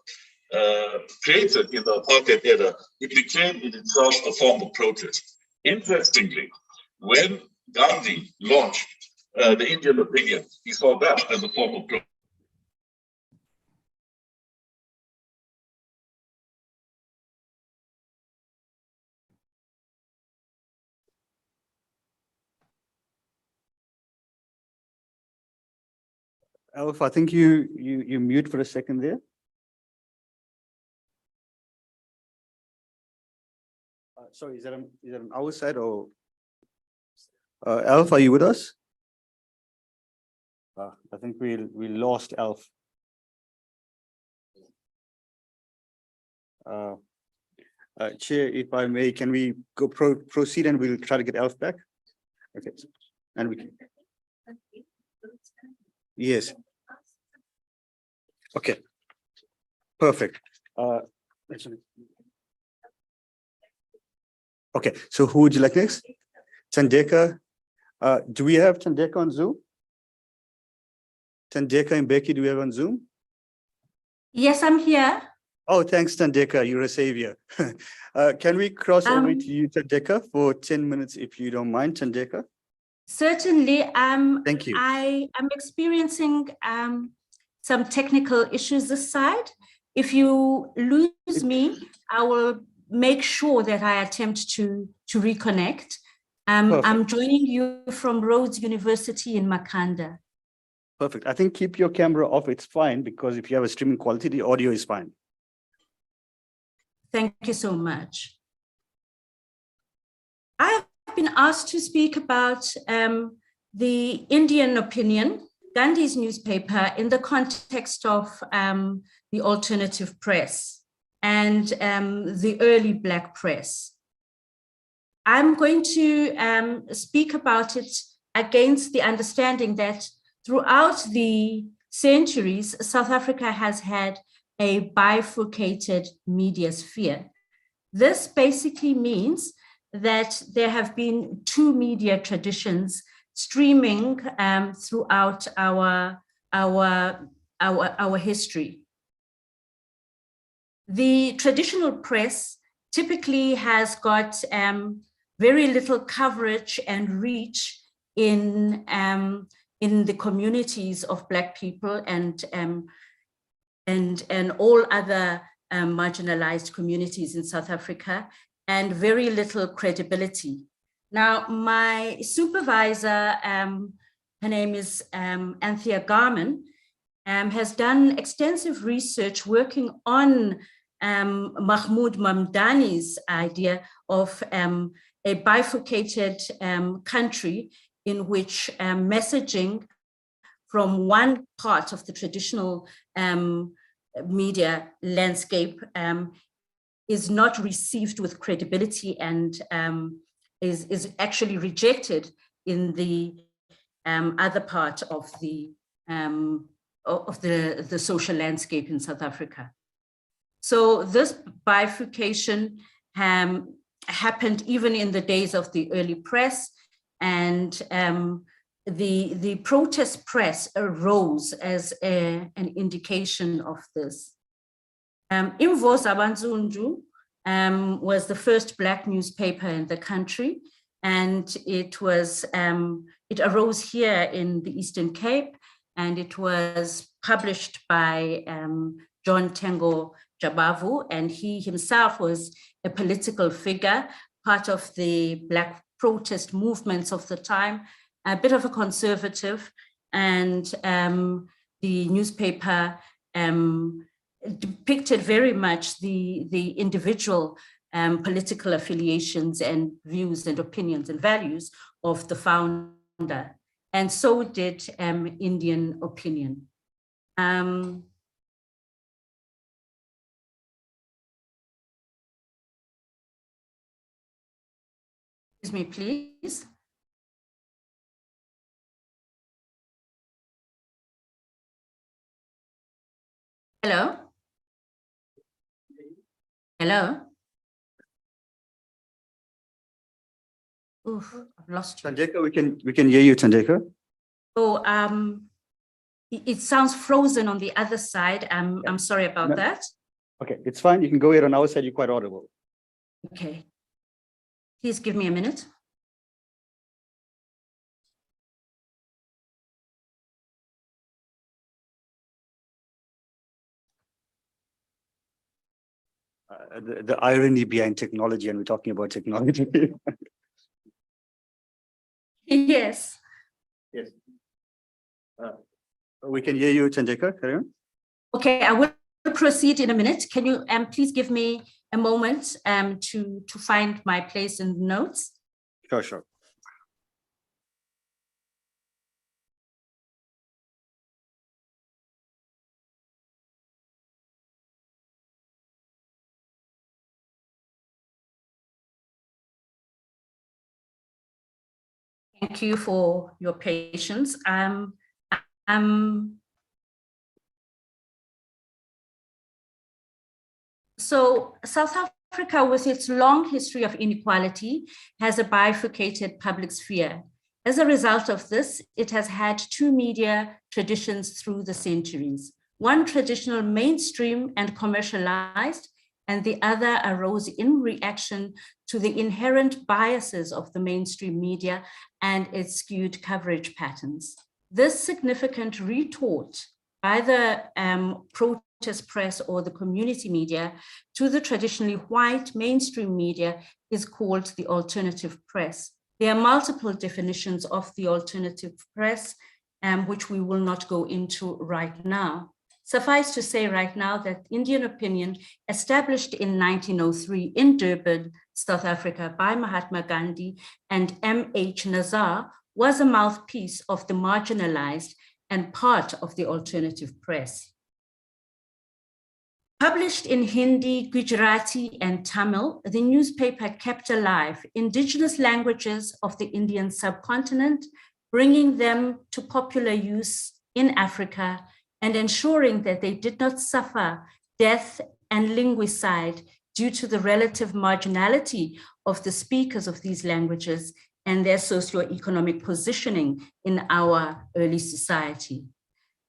created in the apartheid era, it became in itself a form of protest. Interestingly, when Gandhi launched the Indian opinion, he saw that as a form of protest. Alf, I think you mute for a second there. Sorry, is that on our side or? Alf, are you with us? I think we lost Alf. Chair, if I may, can we go proceed and we'll try to get Alf back? Okay, and we can. Yes. Okay. Perfect. Okay, so who would you like next? Thandeka. Do we have Thandeka on Zoom? Tandeka and Becky, do we have on Zoom? Yes, I'm here. Oh, thanks, Tandeka. You're a savior. Can we cross over to you, Tandeka, for 10 minutes, if you don't mind, Tandeka? Certainly. Thank you. I am experiencing some technical issues this side. If you lose me, I will make sure that I attempt to reconnect. I'm joining you from Rhodes University in Makanda. Perfect. I think keep your camera off. It's fine, because if you have a streaming quality, the audio is fine. Thank you so much. I have been asked to speak about the Indian Opinion, Gandhi's newspaper, in the context of the alternative press and the early Black press. I'm going to speak about it against the understanding that throughout the centuries, South Africa has had a bifurcated media sphere. This basically means that there have been two media traditions streaming throughout our history. The traditional press typically has got very little coverage and reach in the communities of Black people and all other marginalized communities in South Africa, and very little credibility. Now, my supervisor, her name is Anthea Garman, has done extensive research working on Mahmoud Mamdani's idea of a bifurcated country in which messaging from one part of the traditional media landscape is not received with credibility and is actually rejected in the other part of the social landscape in South Africa. So this bifurcation happened even in the days of the early press, and the protest press arose as an indication of this. Imvoza Banzunju was the first Black newspaper in the country, and it arose here in the Eastern Cape, and it was published by John Tengo Jabavu, and he himself was a political figure, part of the Black protest movements of the time, a bit of a conservative, and the newspaper depicted very much the individual political affiliations and views and opinions and values of the founder. And so did Indian Opinion. Excuse me, please. Hello? Hello? Oof, I've lost you. Tandeka, we can hear you, Tandeka. Oh, it sounds frozen on the other side. I'm sorry about that. Okay, it's fine. You can go ahead. On our side, you're quite audible. Okay. Please give me a minute. The irony behind technology, and we're talking about technology. Yes. Yes. We can hear you, Tandeka. Carry on. Okay, I will proceed in a minute. Can you please give me a moment to find my place in the notes? Sure. Thank you for your patience. So South Africa, with its long history of inequality, has a bifurcated public sphere. As a result of this, it has had two media traditions through the centuries. One traditional, mainstream and commercialized, and the other arose in reaction to the inherent biases of the mainstream media and its skewed coverage patterns. This significant retort by the protest press or the community media to the traditionally white mainstream media is called the alternative press. There are multiple definitions of the alternative press, which we will not go into right now. Suffice to say right now that Indian Opinion, established in 1903 in Durban, South Africa by Mahatma Gandhi and M.H. Nazar, was a mouthpiece of the marginalized and part of the alternative press. Published in Hindi, Gujarati, and Tamil, the newspaper kept alive indigenous languages of the Indian subcontinent, bringing them to popular use in Africa and ensuring that they did not suffer death and linguicide due to the relative marginality of the speakers of these languages and their socioeconomic positioning in our early society.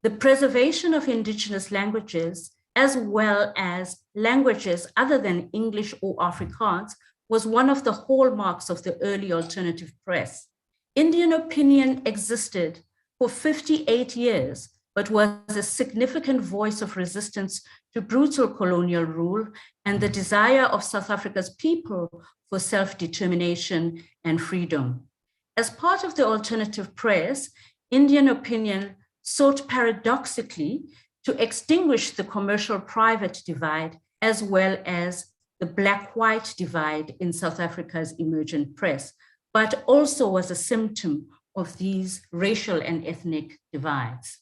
The preservation of indigenous languages, as well as languages other than English or Afrikaans, was one of the hallmarks of the early alternative press. Indian Opinion existed for 58 years, but was a significant voice of resistance to brutal colonial rule and the desire of South Africa's people for self-determination and freedom. As part of the alternative press, Indian Opinion sought paradoxically to extinguish the commercial-private divide as well as the black-white divide in South Africa's emergent press, but also was a symptom of these racial and ethnic divides.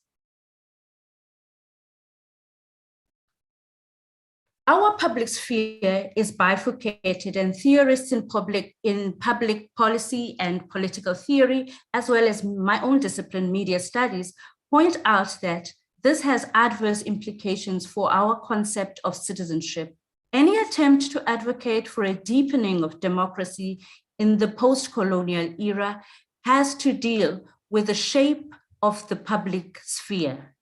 Our public sphere is bifurcated, and theorists in public policy and political theory, as well as my own discipline, media studies, point out that this has adverse implications for our concept of citizenship. Any attempt to advocate for a deepening of democracy in the post-colonial era has to deal with the shape of the public sphere.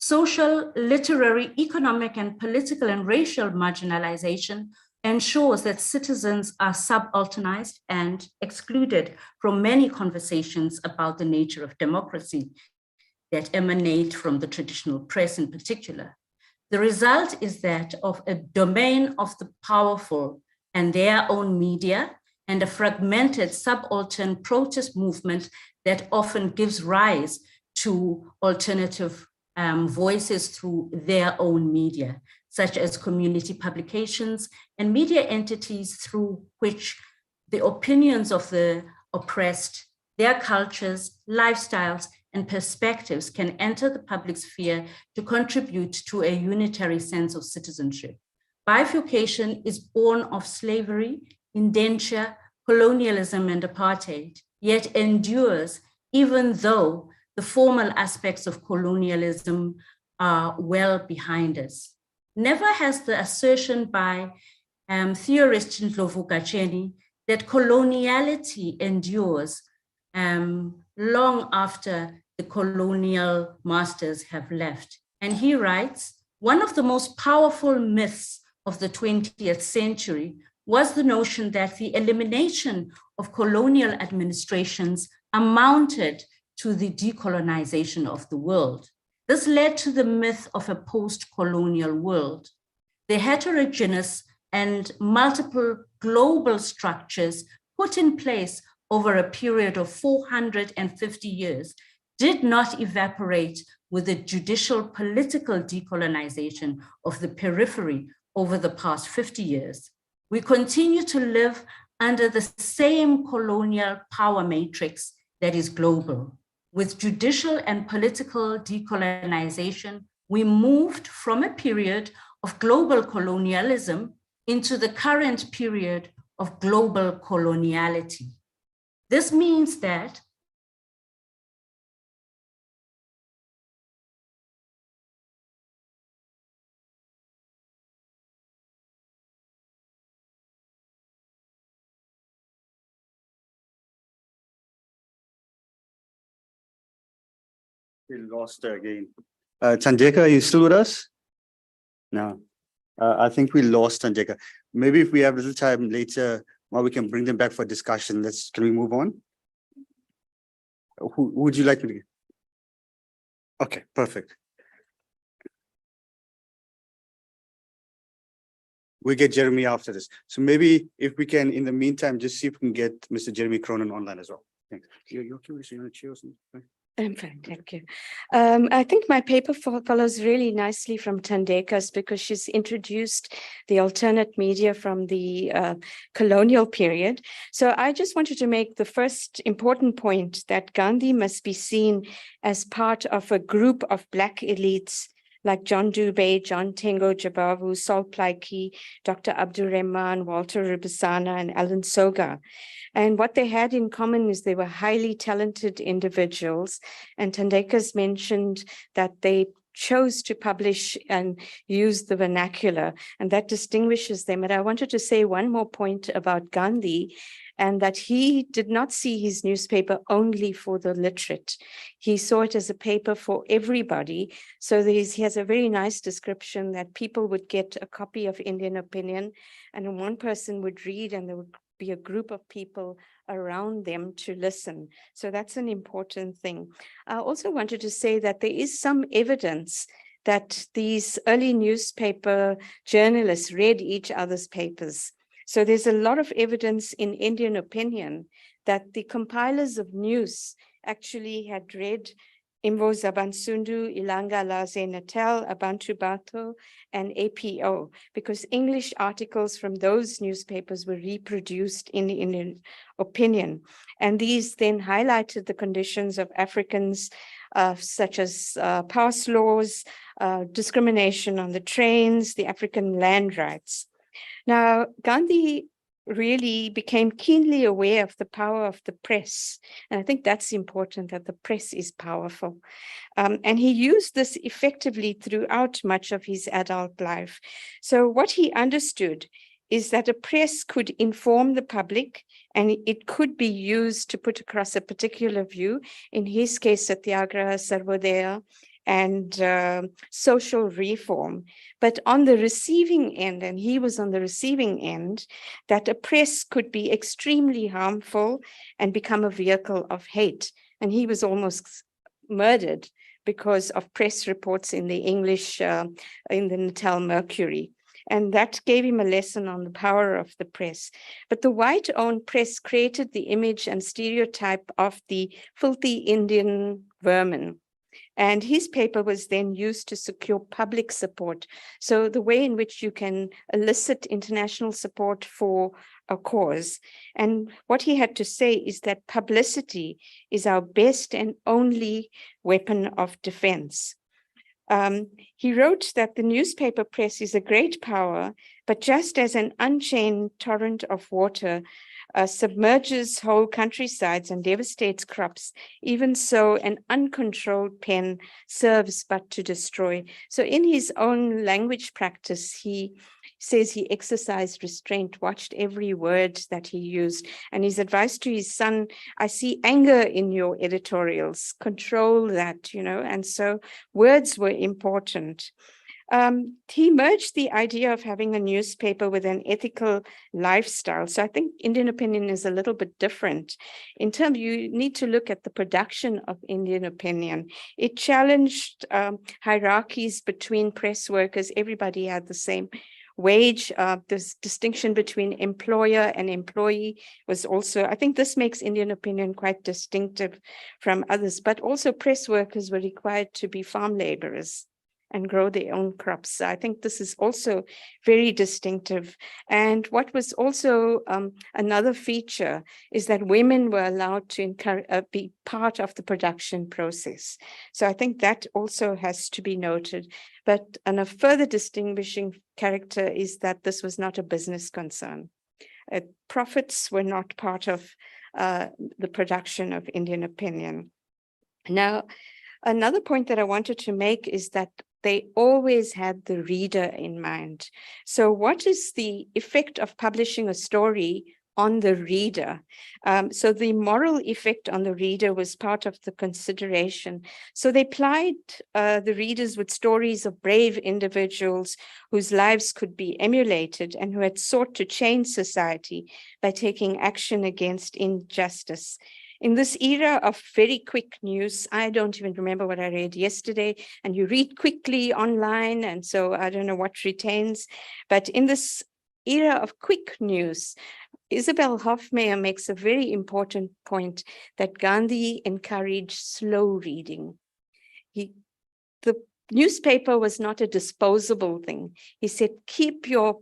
Social, literary, economic, and political and racial marginalization ensures that citizens are subalternized and excluded from many conversations about the nature of democracy that emanate from the traditional press in particular. The result is that of a domain of the powerful and their own media, and a fragmented subaltern protest movement that often gives rise to alternative voices through their own media, such as community publications and media entities through which the opinions of the oppressed, their cultures, lifestyles, and perspectives can enter the public sphere to contribute to a unitary sense of citizenship. Bifurcation is born of slavery, indenture, colonialism, and apartheid, yet endures even though the formal aspects of colonialism are well behind us. Never has the assertion by theorist Ndlovu Gacheni that coloniality endures long after the colonial masters have left. And he writes, one of the most powerful myths of the 20th century was the notion that the elimination of colonial administrations amounted to the decolonization of the world. This led to the myth of a post-colonial world. The heterogeneous and multiple global structures put in place over a period of 450 years did not evaporate with the judicial political decolonization of the periphery over the past 50 years. We continue to live under the same colonial power matrix that is global. With judicial and political decolonization, we moved from a period of global colonialism into the current period of global coloniality. This means that We lost her again. Tandeka, are you still with us? No. I think we lost Tandeka. Maybe if we have a little time later, while we can bring them back for discussion, can we move on? Who would you like me to? Okay, perfect. We'll get Jeremy after this. So maybe if we can, in the meantime, just see if we can get Mr. Jeremy Cronin online as well. Thanks. You're curious, you want to cheer or something? I'm fine, thank you. I think my paper follows really nicely from Tandeka's because she's introduced the alternate media from the colonial period. So I just wanted to make the first important point that Gandhi must be seen as part of a group of Black elites like John Dubé, John Tengo Jabavu, Sol Plaatje, Dr. Abdur Rahman, Walter Rubusana, and Alan Soga. And what they had in common is they were highly talented individuals. And Tandeka's mentioned that they chose to publish and use the vernacular, and that distinguishes them. And I wanted to say one more point about Gandhi, and that he did not see his newspaper only for the literate. He saw it as a paper for everybody. So he has a very nice description that people would get a copy of Indian Opinion, and one person would read, and there would be a group of people around them to listen. So that's an important thing. I also wanted to say that there is some evidence that these early newspaper journalists read each other's papers. So there's a lot of evidence in Indian Opinion that the compilers of news actually had read Imvo Zabansundu, Ilanga Laze Natal, Abantu Bato, and APO, because English articles from those newspapers were reproduced in the Indian Opinion. And these then highlighted the conditions of Africans, such as pass laws, discrimination on the trains, the African land rights. Now, Gandhi really became keenly aware of the power of the press. And I think that's important, that the press is powerful. And he used this effectively throughout much of his adult life. So what he understood is that a press could inform the public, and it could be used to put across a particular view, in his case, Satyagraha, Sarvodaya, and social reform. But on the receiving end, and he was on the receiving end, that a press could be extremely harmful and become a vehicle of hate. And he was almost murdered because of press reports in the English, in the Natal Mercury. And that gave him a lesson on the power of the press. But the white-owned press created the image and stereotype of the filthy Indian vermin. And his paper was then used to secure public support. So the way in which you can elicit international support for a cause. And what he had to say is that publicity is our best and only weapon of defense. He wrote that the newspaper press is a great power, but just as an unchained torrent of water submerges whole countrysides and devastates crops, even so an uncontrolled pen serves but to destroy. So in his own language practice, he says he exercised restraint, watched every word that he used. And his advice to his son, I see anger in your editorials, control that, and so words were important. He merged the idea of having a newspaper with an ethical lifestyle. So I think Indian Opinion is a little bit different. In terms, you need to look at the production of Indian Opinion. It challenged hierarchies between press workers. Everybody had the same wage. This distinction between employer and employee was also, I think this makes Indian Opinion quite distinctive from others, but also press workers were required to be farm laborers and grow their own crops. So I think this is also very distinctive. And what was also another feature is that women were allowed to be part of the production process. So I think that also has to be noted. But a further distinguishing character is that this was not a business concern. Profits were not part of the production of Indian Opinion. Now, another point that I wanted to make is that they always had the reader in mind. So what is the effect of publishing a story on the reader. So the moral effect on the reader was part of the consideration. So they plied the readers with stories of brave individuals whose lives could be emulated and who had sought to change society by taking action against injustice. In this era of very quick news, I don't even remember what I read yesterday, and you read quickly online, and so I don't know what retains. But in this era of quick news, Isabel Hofmeyr makes a very important point that Gandhi encouraged slow reading. The newspaper was not a disposable thing. He said, keep your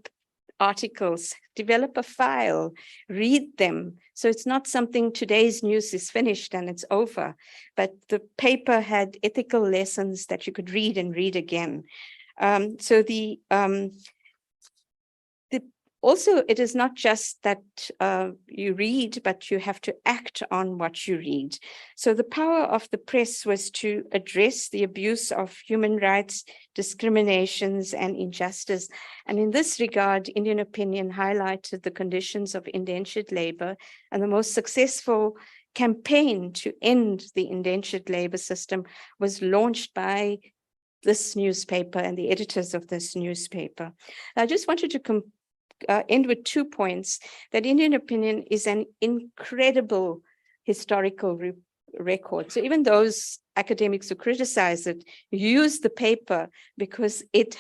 articles, develop a file, read them. So it's not something today's news is finished and it's over, but the paper had ethical lessons that you could read and read again. Also, it is not just that you read, but you have to act on what you read. So the power of the press was to address the abuse of human rights, discriminations, and injustice. And in this regard, Indian Opinion highlighted the conditions of indentured labor, and the most successful campaign to end the indentured labor system was launched by this newspaper and the editors of this newspaper. I just wanted to end with 2 points: that Indian Opinion is an incredible historical record. So even those academics who criticize it use the paper because it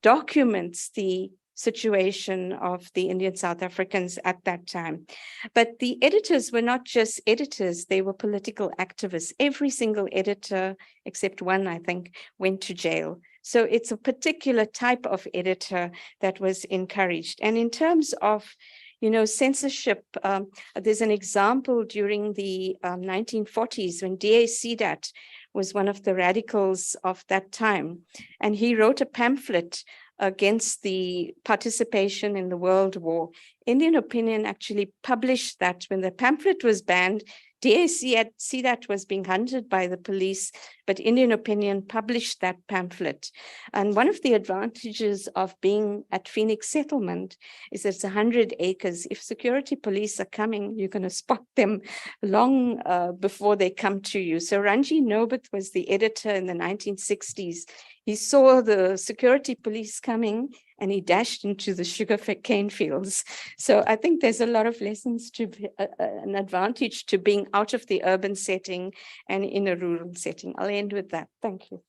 documents the situation of the Indian South Africans at that time. But the editors were not just editors, they were political activists. Every single editor, except one, I think, went to jail. So it's a particular type of editor that was encouraged. And in terms of, censorship, there's an example during the 1940s when D.A. Sidat was one of the radicals of that time. And he wrote a pamphlet against the participation in the World War. Indian Opinion actually published that. When the pamphlet was banned, D.A. Sidat was being hunted by the police, but Indian Opinion published that pamphlet. And one of the advantages of being at Phoenix Settlement is it's 100 acres. If security police are coming, you're going to spot them long before they come to you. So Ranji Nobat was the editor in the 1960s. He saw the security police coming and he dashed into the sugarcane fields. So I think there's a lot of lessons to an advantage to being out of the urban setting and in a rural setting. I'll end with that. Thank you.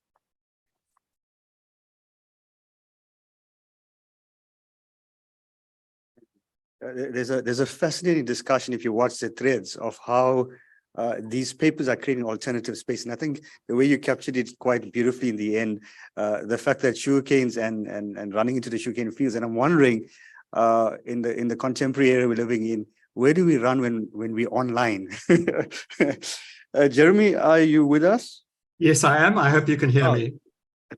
There's a fascinating discussion if you watch the threads of how these papers are creating alternative space. And I think the way you captured it quite beautifully in the end, the fact that sugarcanes and running into the sugarcane fields. And I'm wondering, in the contemporary era we're living in, where do we run when we're online? Jeremy, are you with us? Yes, I am. I hope you can hear me.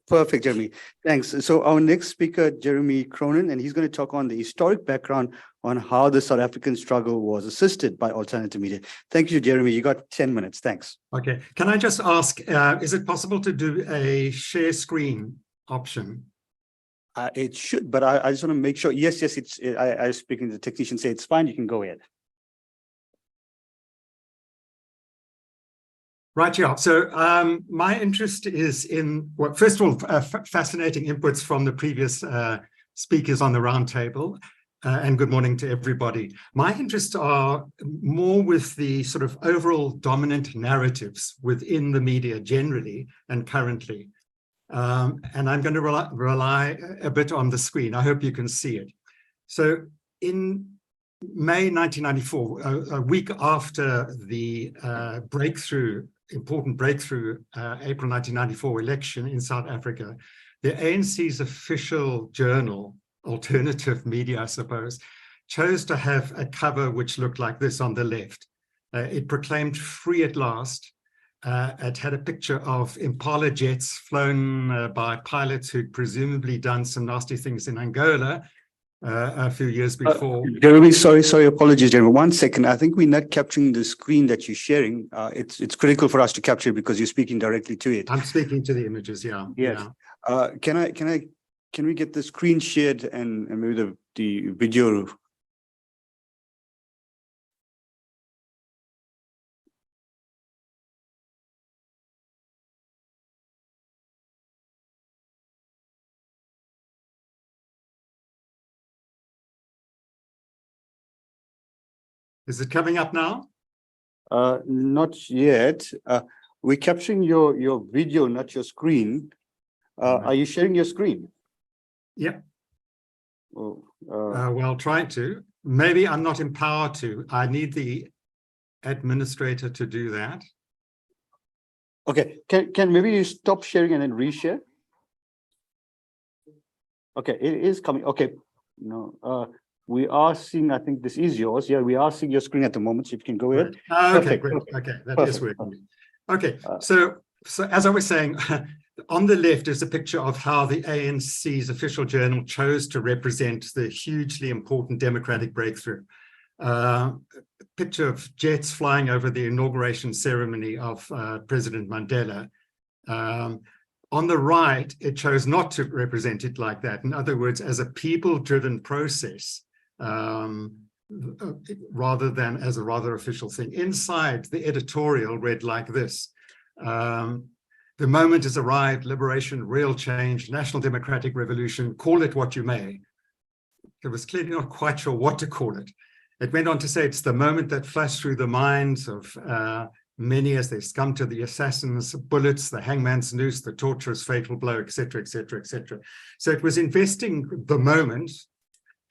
Perfect, Jeremy. Thanks. So our next speaker, Jeremy Cronin, and he's going to talk on the historic background on how the South African struggle was assisted by alternative media. Thank you, Jeremy. You got 10 minutes. Thanks. Okay. Can I just ask, is it possible to do a share screen option? It should, but I just want to make sure. Yes, I was speaking to the technician, say it's fine. You can go ahead. Right, yeah. So my interest is in, well, first of all, fascinating inputs from the previous speakers on the roundtable, and good morning to everybody. My interests are more with the sort of overall dominant narratives within the media generally and currently. And I'm going to rely a bit on the screen. I hope you can see it. So in May 1994, a week after the important breakthrough April 1994 election in South Africa, the ANC's official journal, alternative media, I suppose, chose to have a cover which looked like this on the left. It proclaimed free at last. It had a picture of Impala jets flown by pilots who'd presumably done some nasty things in Angola a few years before. Jeremy, sorry, apologies, Jeremy. 1 second. I think we're not capturing the screen that you're sharing. It's critical for us to capture it because you're speaking directly to it. I'm speaking to the images, yeah. Yes. Yeah. Can we get the screen shared and maybe the video Is it coming up now? Not yet. We're capturing your video, not your screen. Are you sharing your screen? Yep. Oh, Well, trying to. Maybe I'm not empowered to. I need the administrator to do that. okay. Can maybe you stop sharing and then reshare? Okay, it is coming. Okay. No, we are seeing, I think this is yours. Yeah, we are seeing your screen at the moment, so if you can go ahead. Okay, Perfect, great. perfect, Okay, that is perfect. working. Okay, so as I was saying, on the left is a picture of how the ANC's official journal chose to represent the hugely important democratic breakthrough. Picture of jets flying over the inauguration ceremony of President Mandela. On the right, it chose not to represent it like that. In other words, as a people-driven process, rather than as a rather official thing. Inside, the editorial read like this. The moment has arrived, liberation, real change, national democratic revolution, call it what you may. It was clearly not quite sure what to call it. It went on to say it's the moment that flashed through the minds of many as they succumbed to the assassin's bullets, the hangman's noose, the torturous fatal blow, etc., etc., etc. So it was investing the moment,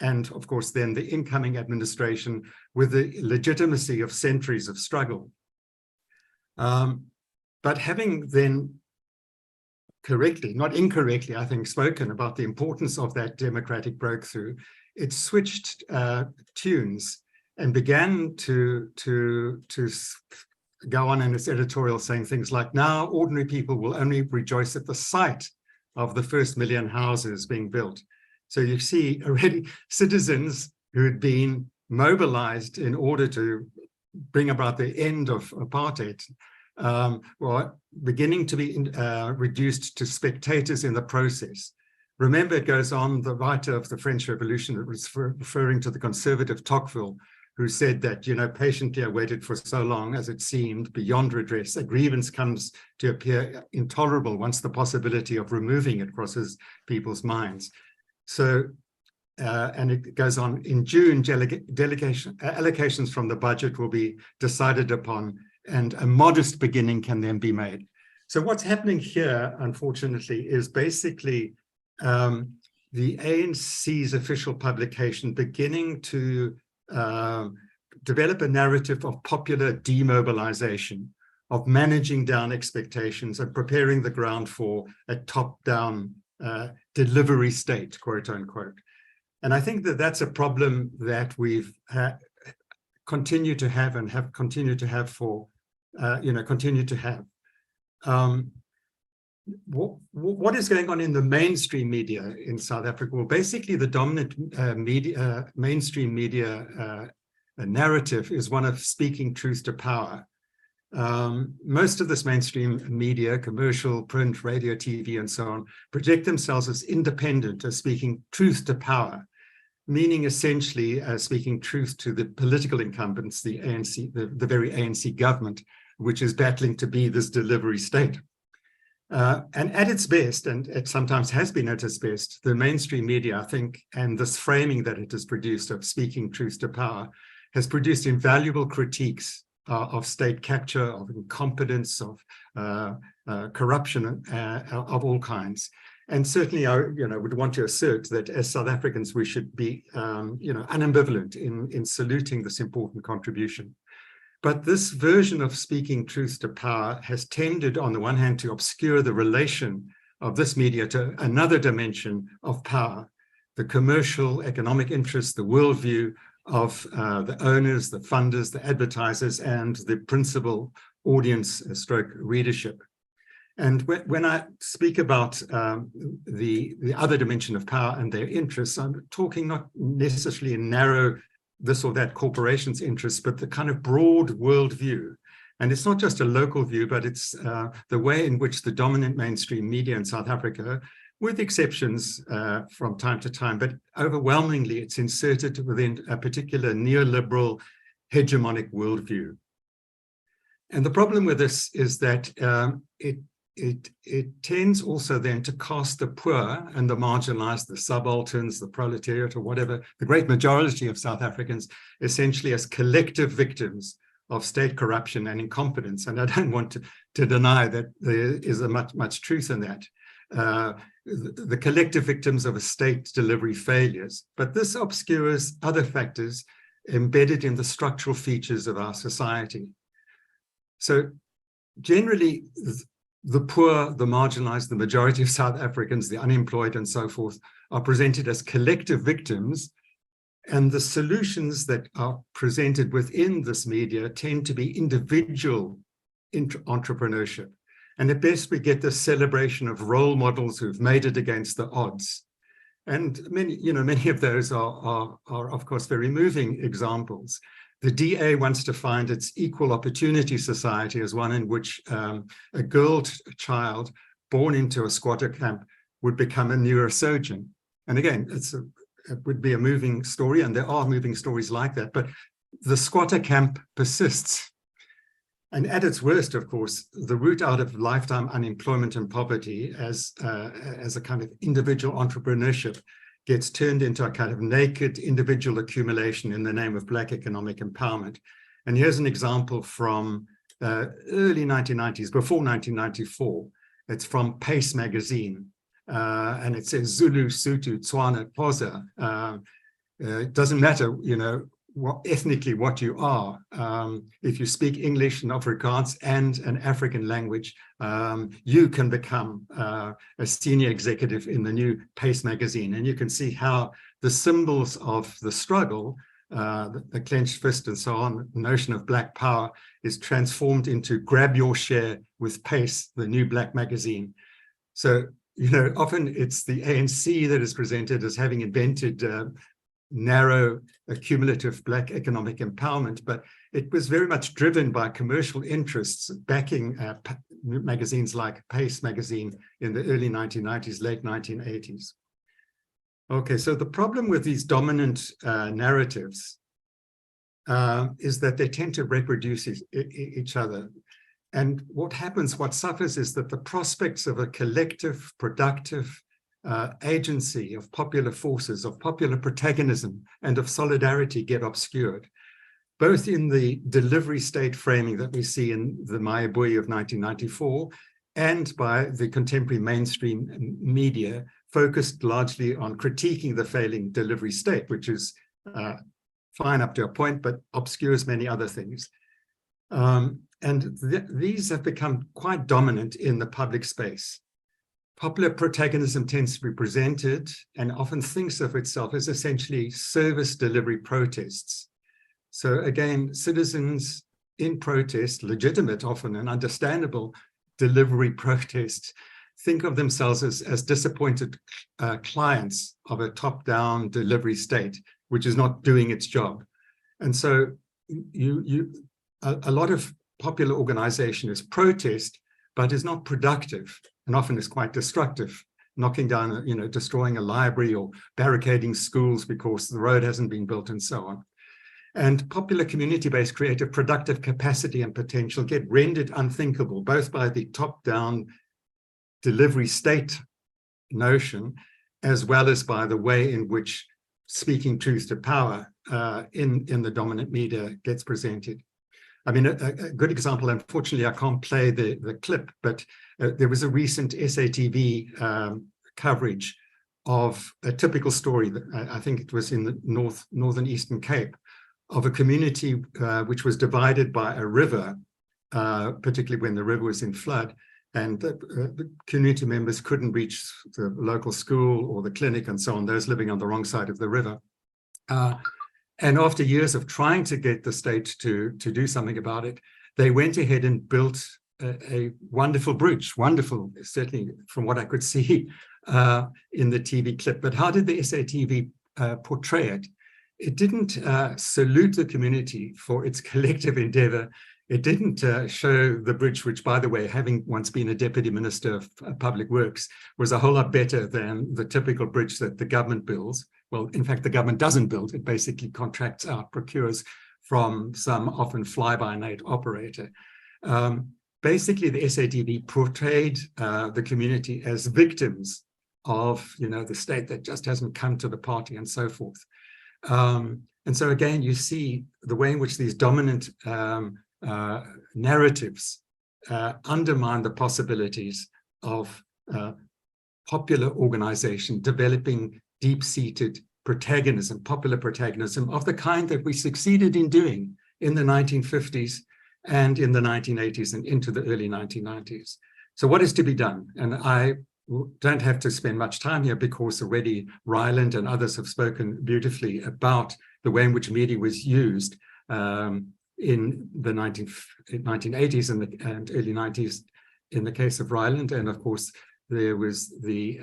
and of course then the incoming administration, with the legitimacy of centuries of struggle. But having then correctly, not incorrectly, I think, spoken about the importance of that democratic breakthrough, it switched tunes and began to go on in its editorial saying things like, now ordinary people will only rejoice at the sight of the first million houses being built. So you see already citizens who had been mobilized in order to bring about the end of apartheid were beginning to be reduced to spectators in the process. Remember, it goes on, the writer of the French Revolution, it was referring to the conservative Tocqueville, who said that, you know, patiently I waited for so long, as it seemed, beyond redress. A grievance comes to appear intolerable once the possibility of removing it crosses people's minds. So, and it goes on, in June, allocations from the budget will be decided upon, and a modest beginning can then be made. So what's happening here, unfortunately, is basically the ANC's official publication beginning to develop a narrative of popular demobilization, of managing down expectations and preparing the ground for a top-down delivery state, quote unquote. And I think that that's a problem that we've continued to have and have continued to have for, continue to have. What is going on in the mainstream media in South Africa? Well, basically the dominant mainstream media narrative is one of speaking truth to power. Most of this mainstream media, commercial, print, radio, TV, and so on, project themselves as independent, as speaking truth to power, meaning essentially speaking truth to the political incumbents, the ANC, the very ANC government, which is battling to be this delivery state. And at its best, and it sometimes has been at its best, the mainstream media, I think, and this framing that it has produced of speaking truth to power, has produced invaluable critiques of state capture, of incompetence, of corruption of all kinds. And certainly, I would want to assert that as South Africans, we should be, unambivalent in saluting this important contribution. But this version of speaking truth to power has tended, on the one hand, to obscure the relation of this media to another dimension of power, the commercial, economic interests, the worldview of the owners, the funders, the advertisers, and the principal audience stroke readership. And when I speak about the other dimension of power and their interests, I'm talking not necessarily in narrow this or that corporation's interests, but the kind of broad worldview. And it's not just a local view, but it's the way in which the dominant mainstream media in South Africa, with exceptions from time to time, but overwhelmingly it's inserted within a particular neoliberal hegemonic worldview. And the problem with this is that it tends also then to cast the poor and the marginalized, the subalterns, the proletariat, or whatever, the great majority of South Africans, essentially as collective victims of state corruption and incompetence. And I don't want to deny that there is much truth in that. The collective victims of a state delivery failures. But this obscures other factors embedded in the structural features of our society. So generally, the poor, the marginalized, the majority of South Africans, the unemployed and so forth, are presented as collective victims, and the solutions that are presented within this media tend to be individual entrepreneurship. And at best, we get this celebration of role models who've made it against the odds. And many of those are of course, very moving examples. The DA wants to find its equal opportunity society as one in which a girl child born into a squatter camp would become a neurosurgeon. And again, it would be a moving story, and there are moving stories like that, but the squatter camp persists. And at its worst, of course, the route out of lifetime unemployment and poverty as a kind of individual entrepreneurship gets turned into a kind of naked individual accumulation in the name of Black economic empowerment. And here's an example from early 1990s, before 1994. It's from Pace magazine, and it says Zulu, Sotho, Tswana, Xhosa. It doesn't matter, ethnically what you are. If you speak English and Afrikaans and an African language, you can become a senior executive in the new Pace magazine. And you can see how the symbols of the struggle, the clenched fist and so on, the notion of Black power is transformed into grab your share with Pace, the new Black magazine. So, often it's the ANC that is presented as having invented narrow, accumulative Black economic empowerment, but it was very much driven by commercial interests backing magazines like Pace magazine in the early 1990s, late 1980s. Okay, so the problem with these dominant narratives is that they tend to reproduce each other. And what suffers is that the prospects of a collective, productive, agency of popular forces, of popular protagonism, and of solidarity get obscured, both in the delivery state framing that we see in the Mayabuya of 1994 and by the contemporary mainstream media focused largely on critiquing the failing delivery state, which is fine up to a point, but obscures many other things. These have become quite dominant in the public space. Popular protagonism tends to be presented and often thinks of itself as essentially service delivery protests. So again, citizens in protest, legitimate often and understandable delivery protests, think of themselves as disappointed clients of a top-down delivery state, which is not doing its job. And so a lot of popular organization is protest, but is not productive, and often is quite destructive, knocking down, destroying a library or barricading schools because the road hasn't been built and so on. And popular community-based creative productive capacity and potential get rendered unthinkable, both by the top-down delivery state notion, as well as by the way in which speaking truth to power in the dominant media gets presented. I mean, a good example, unfortunately, I can't play the clip, but there was a recent SATV coverage of a typical story that I think it was in the northern Eastern Cape, of a community which was divided by a river, particularly when the river was in flood, and the community members couldn't reach the local school or the clinic and so on, those living on the wrong side of the river. And after years of trying to get the state to do something about it, they went ahead and built a wonderful bridge, wonderful, certainly from what I could see in the TV clip. But how did the SATV portray it? It didn't salute the community for its collective endeavor. It didn't show the bridge, which, by the way, having once been a deputy minister of public works, was a whole lot better than the typical bridge that the government builds. Well, in fact, the government doesn't build. It basically contracts out, procures from some often fly-by-night operator. basically the SADB portrayed the community as victims of, the state that just hasn't come to the party and so forth. And so again, you see the way in which these dominant narratives undermine the possibilities of popular organization developing deep-seated protagonism, popular protagonism of the kind that we succeeded in doing in the 1950s and in the 1980s and into the early 1990s. So what is to be done? And I don't have to spend much time here because already Ryland and others have spoken beautifully about the way in which media was used in the 1980s and early 90s in the case of Ryland. And of course, there was the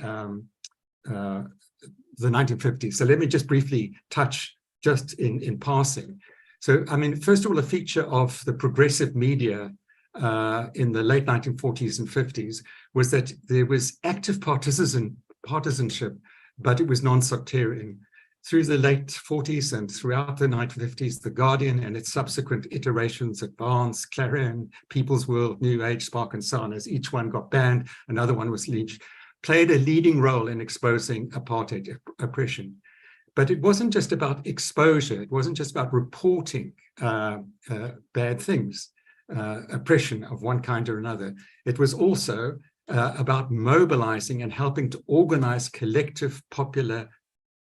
1950s. So let me just briefly touch just in passing. So, I mean, first of all, a feature of the progressive media in the late 1940s and 50s was that there was active partisanship, but it was non-sectarian. Through the late 40s and throughout the 1950s, The Guardian and its subsequent iterations, Advance, Clarion, People's World, New Age, Spark, and so on, as each one got banned, another one was lynched, played a leading role in exposing apartheid oppression. But it wasn't just about exposure. It wasn't just about reporting bad things, oppression of one kind or another. It was also about mobilizing and helping to organize collective popular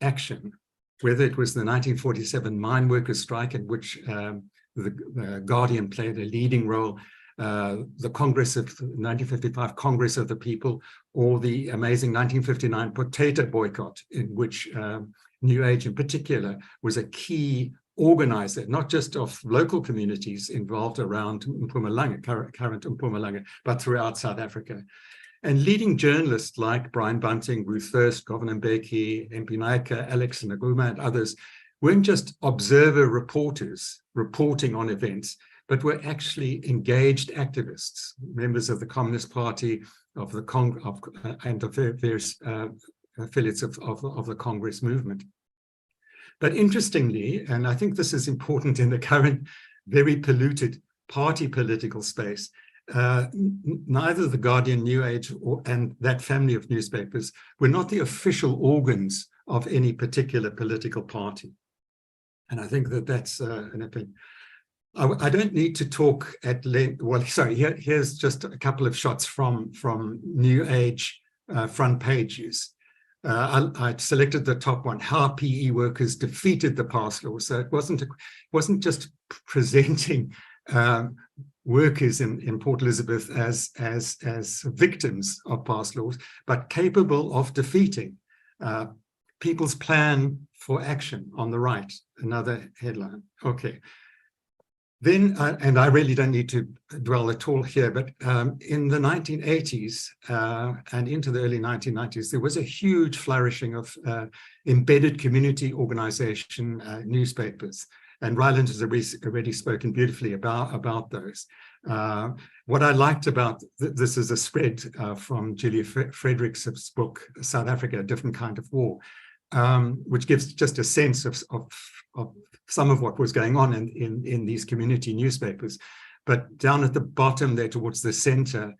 action, whether it was the 1947 mine workers' strike, in which the Guardian played a leading role, the Congress of 1955 Congress of the People, or the amazing 1959 potato boycott, in which New Age in particular was a key organizer, not just of local communities involved around Mpumalanga, current Mpumalanga, but throughout South Africa. And leading journalists like Brian Bunting, Ruth First, Govan Mbeki, MP Naika, Alex Naguma, and others weren't just observer reporters reporting on events, but were actually engaged activists, members of the Communist Party, of the and of various affiliates of the Congress movement. But interestingly, and I think this is important in the current very polluted party political space, neither the Guardian, New Age, and that family of newspapers were not the official organs of any particular political party. And I think that that's an opinion. I don't need to talk at length. Well, sorry, here's just a couple of shots from New Age front pages. I selected the top one, how PE workers defeated the pass law. So it wasn't just presenting workers in Port Elizabeth as victims of pass laws, but capable of defeating People's Plan for Action on the right, another headline. Okay. Then, and I really don't need to dwell at all here, but in the 1980s and into the early 1990s, there was a huge flourishing of embedded community organization newspapers. And Ryland has already spoken beautifully about those. What I liked about this is a spread from Julia Fredericks's book, South Africa, A Different Kind of War, which gives just a sense of some of what was going on in these community newspapers. But down at the bottom there towards the center,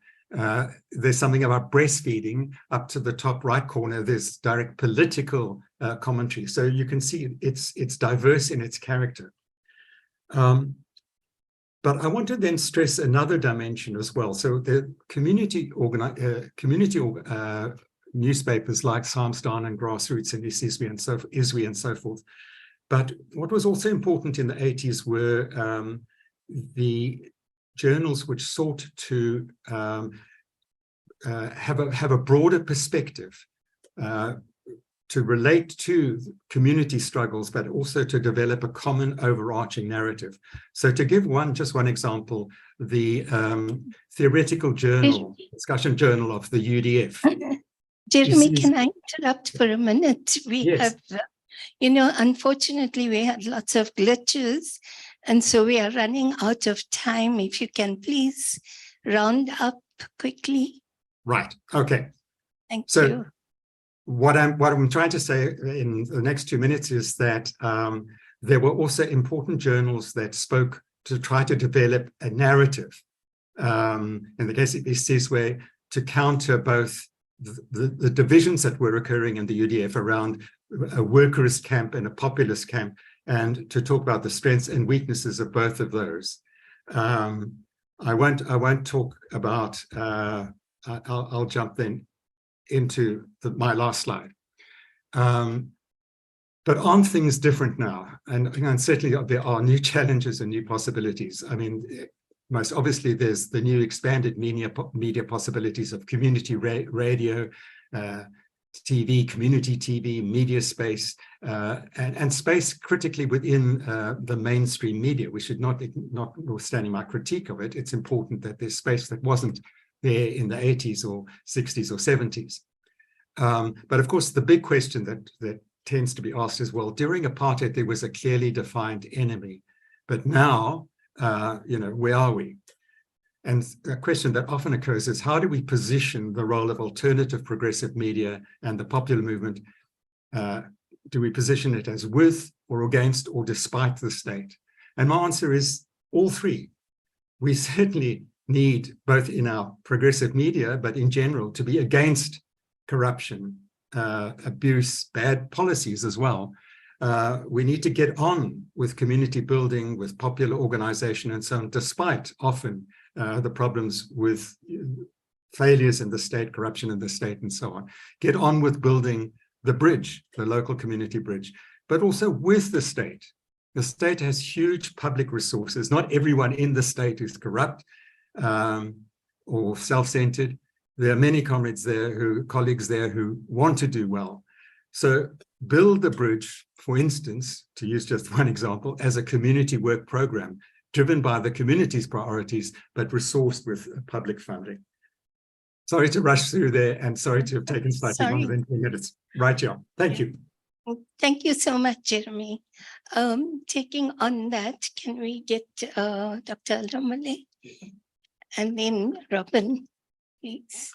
there's something about breastfeeding. Up to the top right corner, there's direct political commentary. So you can see it's diverse in its character. But I want to then stress another dimension as well. So the community newspapers like Samstan and Grassroots and ISWI and so forth. But what was also important in the 80s were the journals which sought to have a broader perspective, to relate to community struggles, but also to develop a common overarching narrative. So to give just one example, the theoretical journal, discussion journal of the UDF. Jeremy, can I interrupt for a minute? We have, unfortunately, we had lots of glitches, and so we are running out of time. If you can please round up quickly. Right. Okay. Thank you. What I'm trying to say in the next 2 minutes is that there were also important journals that spoke to try to develop a narrative in the case of Isizwe, to counter both the divisions that were occurring in the UDF around a workers' camp and a populist camp, and to talk about the strengths and weaknesses of both of those. I won't talk about, I'll jump then into my last slide. But aren't things different now? And certainly there are new challenges and new possibilities. I mean, most obviously there's the new expanded media possibilities of community radio, TV, community TV, media space, and space critically within the mainstream media. We should notwithstanding my critique of it, it's important that there's space that wasn't there in the 80s or 60s or 70s. But of course, the big question that tends to be asked is, well, during apartheid, there was a clearly defined enemy, but now, where are we? And a question that often occurs is, how do we position the role of alternative progressive media and the popular movement? Do we position it as with or against or despite the state? And my answer is all three. We certainly need, both in our progressive media, but in general, to be against corruption, abuse, bad policies as well. We need to get on with community building, with popular organization and so on, despite often the problems with failures in the state, corruption in the state and so on. Get on with building the bridge, the local community bridge, but also with the state. The state has huge public resources. Not everyone in the state is corrupt or self-centered. There are many colleagues there who want to do well. So build the bridge, for instance, to use just one example, as a community work program, driven by the community's priorities, but resourced with public funding. Sorry to rush through there, and sorry to have taken slightly longer than 2 minutes. Right, John. Thank you. Thank you so much, Jeremy. Taking on that, can we get Dr. Ramale and then Robin, please?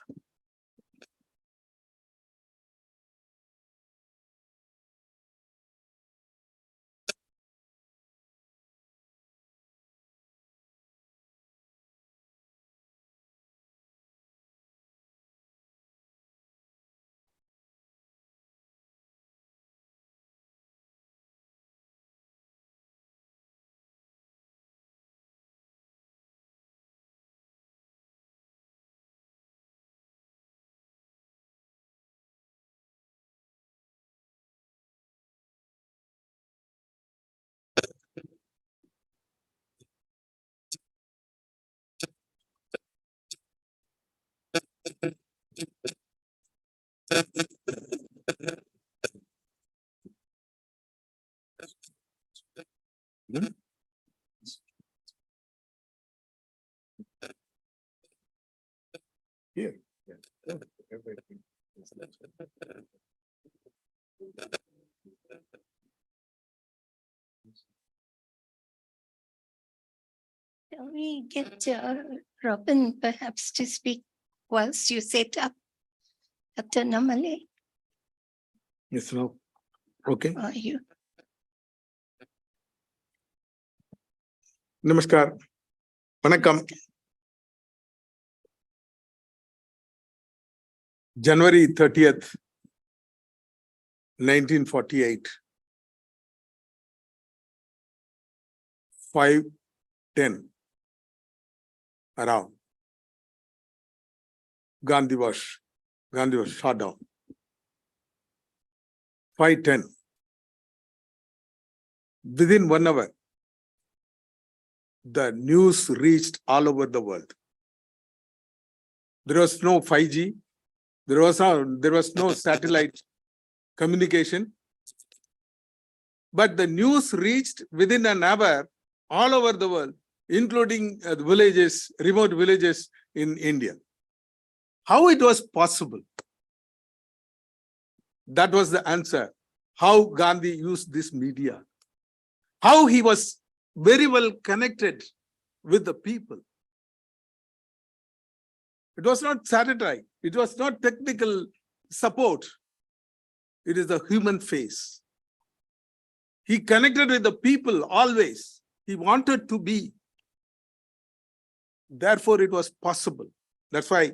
Here. Can we get Robin perhaps to speak whilst you set up, Dr. Namale? Yes, no. Okay. Are you? Namaskar. Vanakkam. January 30th, 1948. 5:10 around. Gandhi was shot down. 5:10. Within 1 hour, the news reached all over the world. There was no 5G. There was no satellite communication. But the news reached within an hour all over the world, including villages, remote villages in India. How it was possible? That was the answer. How Gandhi used this media. How he was very well connected with the people. It was not satellite. It was not technical support. It is the human face. He connected with the people always. He wanted to be Therefore, it was possible. That's why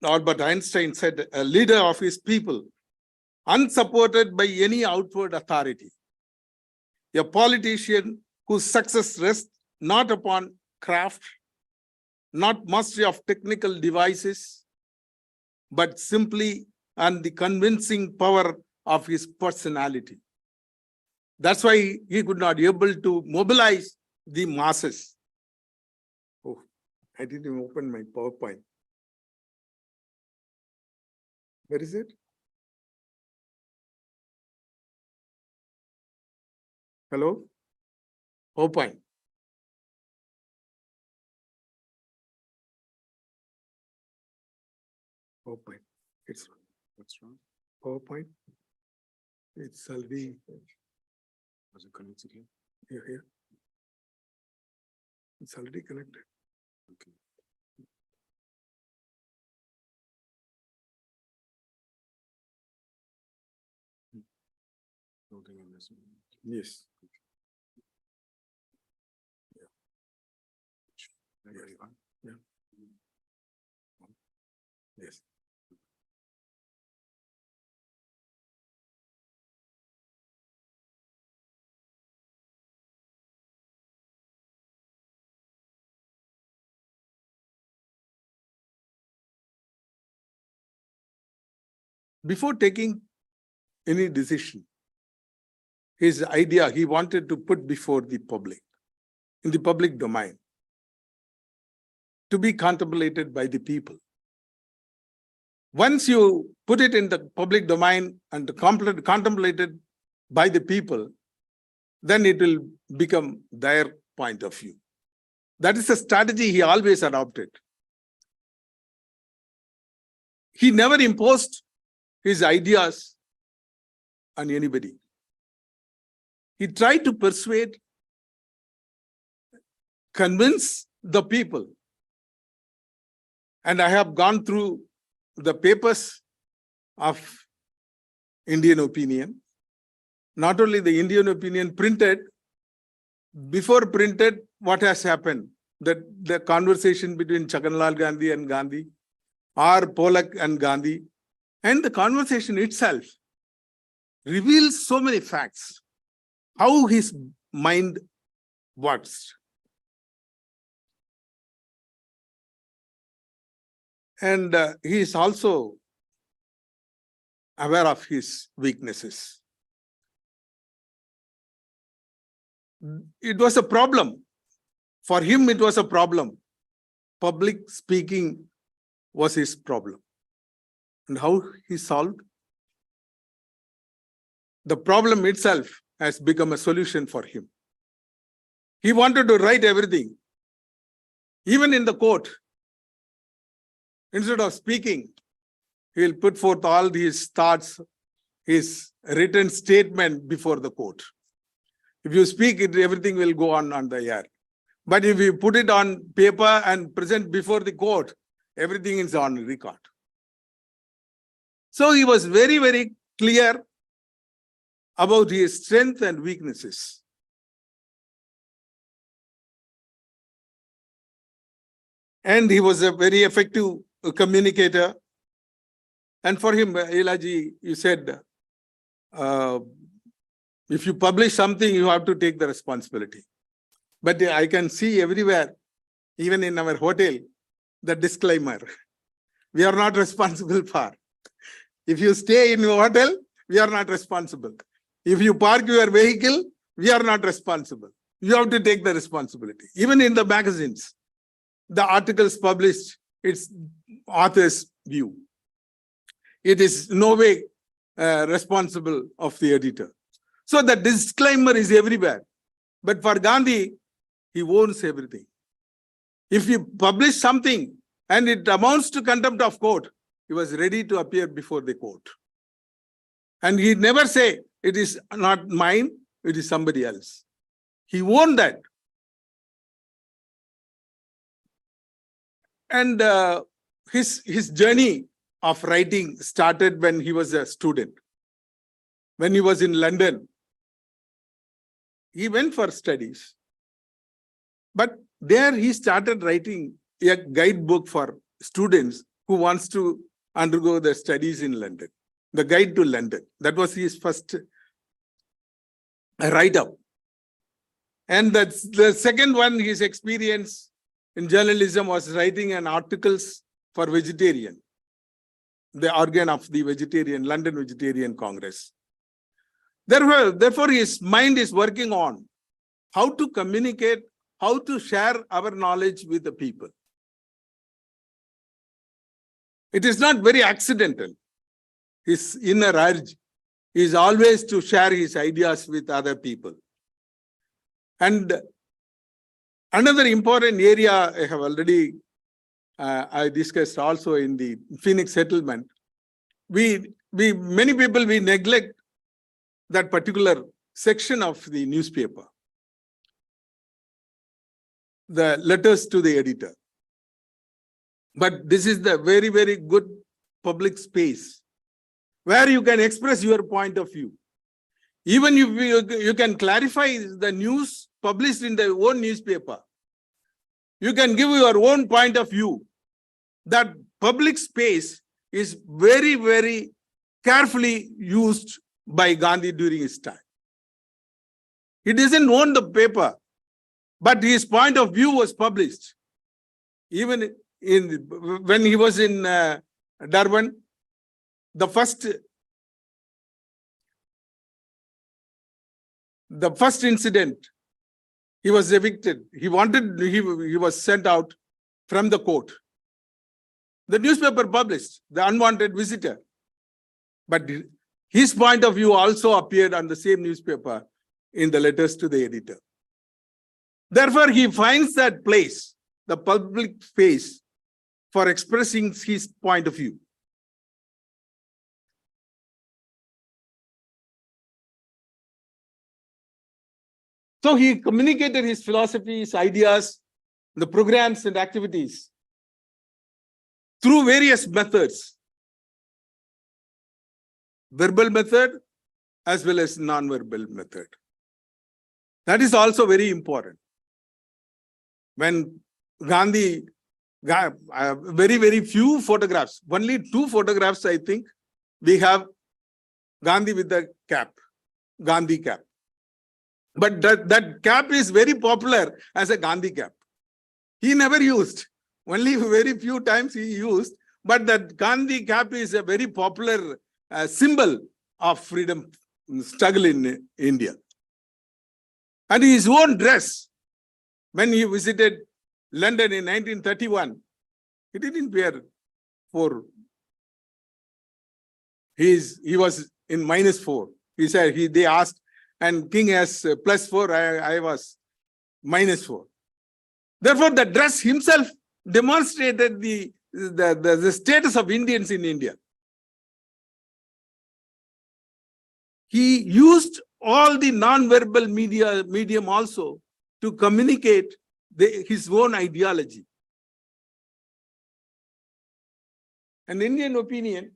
Albert Einstein said, a leader of his people, unsupported by any outward authority. A politician whose success rests not upon craft, not mastery of technical devices, but simply on the convincing power of his personality. That's why he could not be able to mobilize the masses. Oh, I didn't even open my PowerPoint. Where is it? Hello? PowerPoint. PowerPoint. It's wrong. What's wrong? PowerPoint. It's already. Was it connected here? Here. It's already connected. Okay. Nothing on this one. Yes. Yeah. Yes. Before taking any decision, his idea he wanted to put before the public, in the public domain, to be contemplated by the people. Once you put it in the public domain and contemplated by the people, then it will become their point of view. That is the strategy he always adopted. He never imposed his ideas on anybody. He tried to persuade, convince the people. And I have gone through the papers of Indian opinion. Not only the Indian opinion printed, before printed, what has happened? That the conversation between Chakanlal Gandhi and Gandhi, or Polak and Gandhi, and the conversation itself reveals so many facts, how his mind works. And he is also aware of his weaknesses. It was a problem. For him, it was a problem. Public speaking was his problem. And how he solved? The problem itself has become a solution for him. He wanted to write everything. Even in the court, instead of speaking, he will put forth all his thoughts, his written statement before the court. If you speak, everything will go on the air. But if you put it on paper and present before the court, everything is on record. So he was very, very clear about his strengths and weaknesses. And he was a very effective communicator. And for him, Elaji, you said, if you publish something, you have to take the responsibility. But I can see everywhere, even in our hotel, the disclaimer. We are not responsible for. If you stay in your hotel, we are not responsible. If you park your vehicle, we are not responsible. You have to take the responsibility. Even in the magazines, the articles published, it's author's view. It is no way responsible of the editor. So the disclaimer is everywhere. But for Gandhi, he owns everything. If you publish something and it amounts to contempt of court, he was ready to appear before the court. And he never say, it is not mine, it is somebody else. He owned that. And his journey of writing started when he was a student. When he was in London, he went for studies. But there he started writing a guidebook for students who wants to undergo their studies in London, the guide to London. That was his first write-up. And that's the second one, his experience in journalism was writing an articles for vegetarian, the organ of the vegetarian, London Vegetarian Congress. Therefore, his mind is working on how to communicate, how to share our knowledge with the people. It is not very accidental. His inner urge is always to share his ideas with other people. And another important area I have already I discussed also in the Phoenix settlement. Many people neglect that particular section of the newspaper, the letters to the editor. But this is the very, very good public space where you can express your point of view. Even if you can clarify the news published in the own newspaper, you can give your own point of view. That public space is very, very carefully used by Gandhi during his time. He doesn't own the paper, but his point of view was published. Even when he was in Durban, the first incident, he was evicted. He was sent out from the court. The newspaper published the unwanted visitor. But his point of view also appeared on the same newspaper in the letters to the editor. Therefore, he finds that place, the public space, for expressing his point of view. So he communicated his philosophy, his ideas, the programs and activities through various methods, verbal method as well as non-verbal method. That is also very important. When Gandhi got very, very few photographs, only 2 photographs, I think, we have Gandhi with the cap, Gandhi cap. But that cap is very popular as a Gandhi cap. He never used, only very few times he used, but that Gandhi cap is a very popular symbol of freedom struggle in India. And his own dress, when he visited London in 1931, he didn't wear 4. He was in -4. He said, they asked, and King has +4, I was -4. Therefore, the dress himself demonstrated the status of Indians in India. He used all the non-verbal medium also to communicate his own ideology. An Indian opinion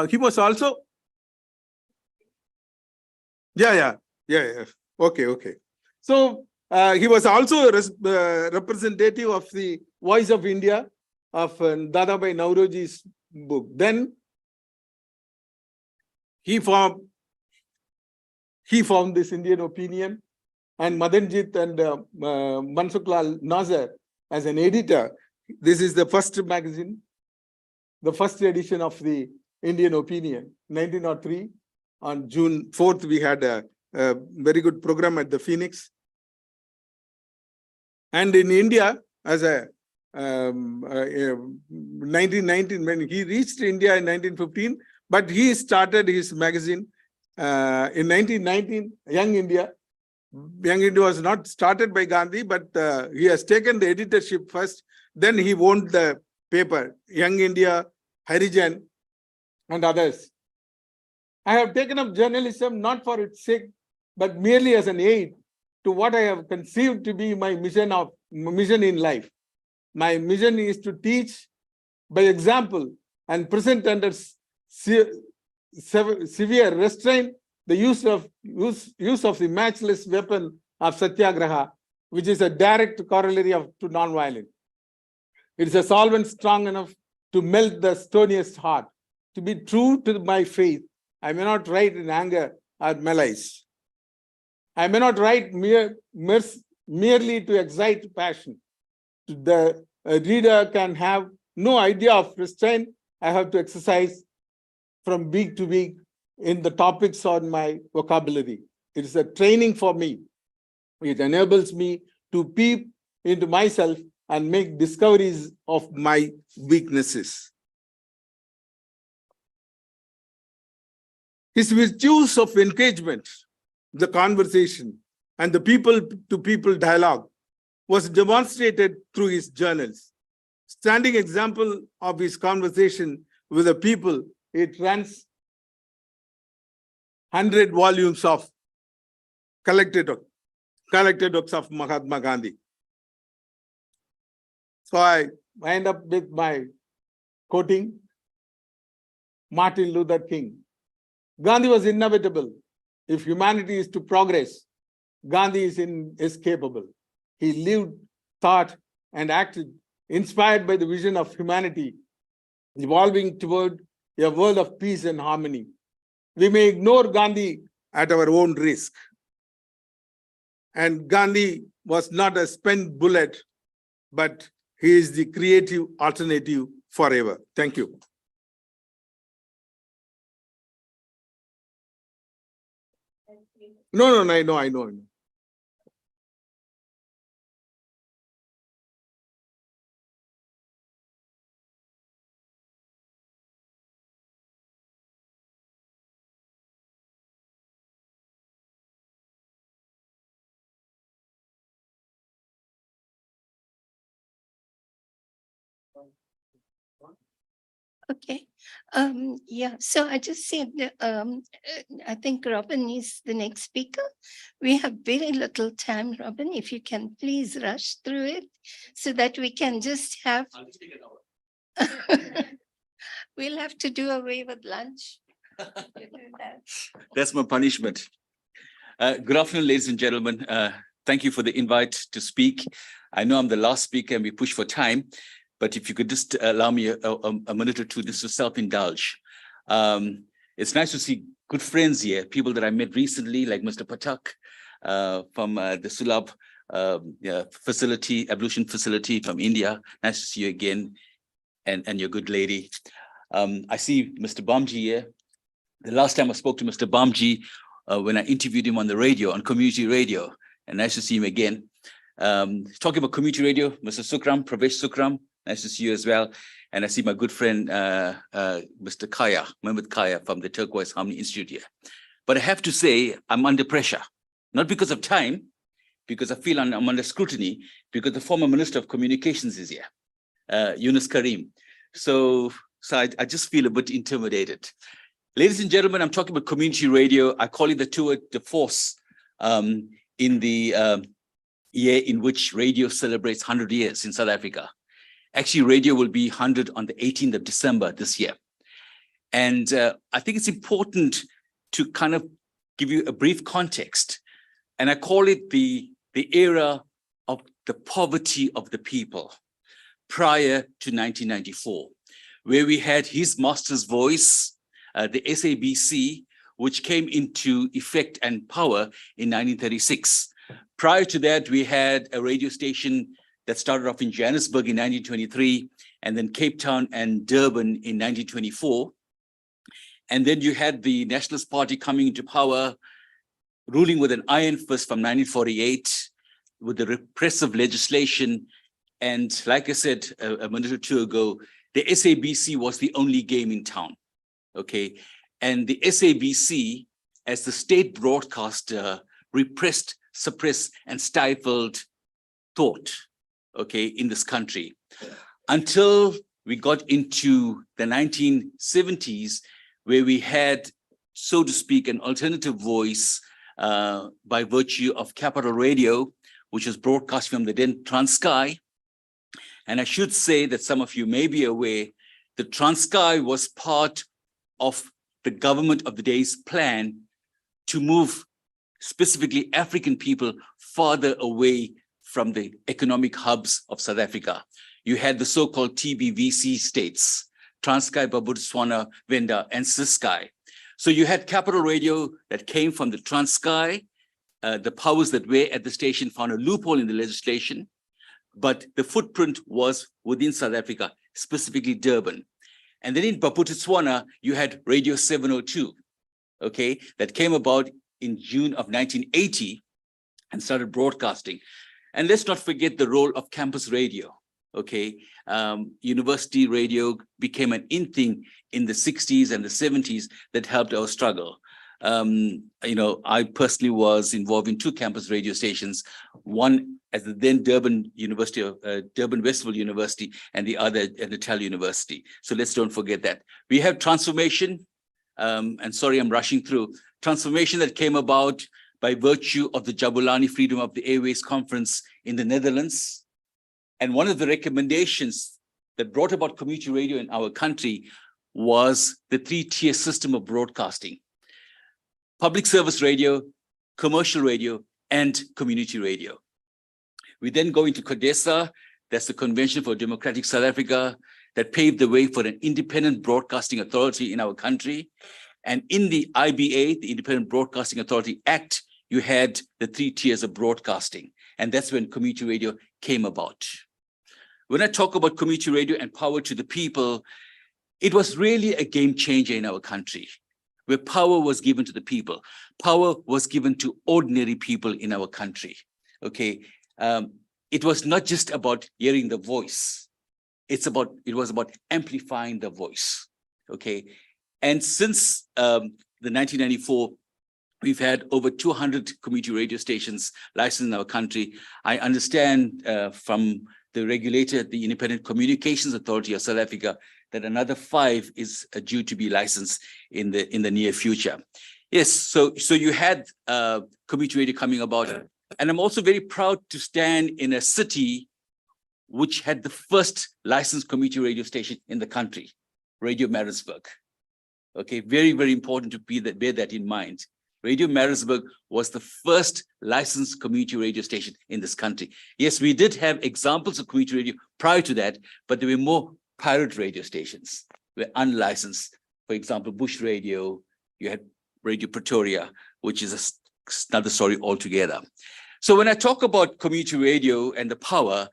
he was also yeah. Okay. So he was also a representative of the Voice of India of Dadabhai Nauroji's book. Then he formed this Indian opinion, and Madanjit and Mansuklal Nazar as an editor. This is the first magazine, the first edition of the Indian opinion, 1903. On June 4th, we had a very good program at the Phoenix. And in India, as a 1919, when he reached India in 1915, but he started his magazine in 1919, Young India. Young India was not started by Gandhi, but he has taken the editorship first. Then he owned the paper, Young India, Harijan, and others. I have taken up journalism not for its sake, but merely as an aid to what I have conceived to be my mission in life. My mission is to teach by example and present under severe restraint the use of the matchless weapon of satyagraha, which is a direct corollary to non-violence. It is a solvent strong enough to melt the stoniest heart. To be true to my faith, I may not write in anger or malice. I may not write merely to excite passion. The reader can have no idea of restraint I have to exercise from week to week in the topics on my vocabulary. It is a training for me. It enables me to peep into myself and make discoveries of my weaknesses. His virtues of engagement, the conversation, and the people-to-people dialogue was demonstrated through his journals. Standing example of his conversation with the people, it runs 100 volumes of collected works of Mahatma Gandhi. So I end up with my quoting Martin Luther King. Gandhi was inevitable. If humanity is to progress, Gandhi is inescapable. He lived, thought, and acted inspired by the vision of humanity, evolving toward a world of peace and harmony. We may ignore Gandhi at our own risk. And Gandhi was not a spent bullet, but he is the creative alternative forever. Thank you. No, I know. Okay. Yeah, so I just said, I think Robin is the next speaker. We have very little time, Robin, if you can please rush through it so that we can just have. We'll have to do away with lunch. That's my punishment. Good afternoon, ladies and gentlemen. Thank you for the invite to speak. I know I'm the last speaker and we push for time, but if you could just allow me a minute or two, just to self-indulge. It's nice to see good friends here, people that I met recently, like Mr. Patak from the Sulab facility, ablution facility from India. Nice to see you again, and your good lady. I see Mr. Bamji here. The last time I spoke to Mr. Bamji, when I interviewed him on the radio, on community radio, and nice to see him again. Talking about community radio, Mr. Sukram, Pravesh Sukram, nice to see you as well. And I see my good friend, Mr. Kaya, Mehmet Kaya from the Turquoise Harmony Institute here. But I have to say, I'm under pressure, not because of time, because I feel I'm under scrutiny, because the former Minister of Communications is here, Yunus Karim. So I just feel a bit intimidated. Ladies and gentlemen, I'm talking about community radio. I call it the tour de force in the year in which radio celebrates 100 years in South Africa. Actually, radio will be 100 on the 18th of December this year. And I think it's important to kind of give you a brief context. And I call it the era of the poverty of the people prior to 1994, where we had His Master's Voice, the SABC, which came into effect and power in 1936. Prior to that, we had a radio station that started off in Johannesburg in 1923, and then Cape Town and Durban in 1924. And then you had the Nationalist Party coming into power, ruling with an iron fist from 1948, with the repressive legislation. And like I said a minute or two ago, the SABC was the only game in town, okay? And the SABC, as the state broadcaster, repressed, suppressed, and stifled thought, okay, in this country, until we got into the 1970s, where we had, so to speak, an alternative voice by virtue of Capital Radio, which was broadcast from the then Transkei. And I should say that some of you may be aware that Transkei was part of the government of the day's plan to move specifically African people farther away from the economic hubs of South Africa. You had the so-called TBVC states, Transkei, Botswana, Venda, and Ciskei. So you had capital radio that came from the Transkei. The powers that were at the station found a loophole in the legislation, but the footprint was within South Africa, specifically Durban. And then in Botswana, you had Radio 702, okay, that came about in June of 1980 and started broadcasting. And let's not forget the role of campus radio, okay? University radio became an in thing in the 60s and the 70s that helped our struggle. You know, I personally was involved in 2 campus radio stations, one at the then Durban University of Durban Westville University, and the other at Natal University. So let's don't forget that. We have transformation, and sorry, I'm rushing through, transformation that came about by virtue of the Jabulani Freedom of the Airways Conference in the Netherlands. And one of the recommendations that brought about community radio in our country was the 3-tier system of broadcasting: public service radio, commercial radio, and community radio. We then go into CODESA, that's the Convention for Democratic South Africa, that paved the way for an independent broadcasting authority in our country. And in the IBA, the Independent Broadcasting Authority Act, you had the 3 tiers of broadcasting. And that's when community radio came about. When I talk about community radio and power to the people, it was really a game changer in our country, where power was given to the people. Power was given to ordinary people in our country, okay? It was not just about hearing the voice. It was about amplifying the voice, okay? And since the 1994, we've had over 200 community radio stations licensed in our country. I understand from the regulator, the Independent Communications Authority of South Africa, that another 5 is due to be licensed in the near future. Yes, so you had community radio coming about. And I'm also very proud to stand in a city which had the first licensed community radio station in the country, Radio Maritzburg. Okay, very, very important to bear that in mind. Radio Maritzburg was the first licensed community radio station in this country. Yes, we did have examples of community radio prior to that, but there were more pirate radio stations, were unlicensed. For example, Bush Radio, you had Radio Pretoria, which is another story altogether. So when I talk about community radio and the power,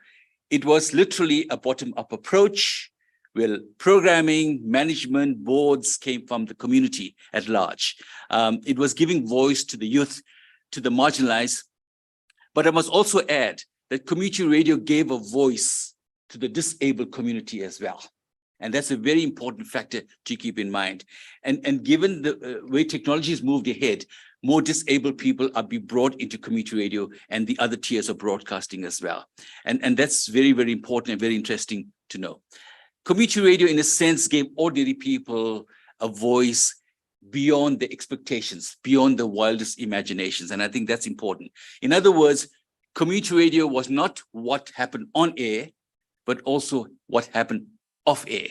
it was literally a bottom-up approach, where programming, management, boards came from the community at large. It was giving voice to the youth, to the marginalized. But I must also add that community radio gave a voice to the disabled community as well. And that's a very important factor to keep in mind. And given the way technology has moved ahead, more disabled people are being brought into community radio and the other tiers of broadcasting as well. And that's very, very important and very interesting to know. Community radio, in a sense, gave ordinary people a voice beyond their expectations, beyond the wildest imaginations. And I think that's important. In other words, community radio was not what happened on air, but also what happened off air.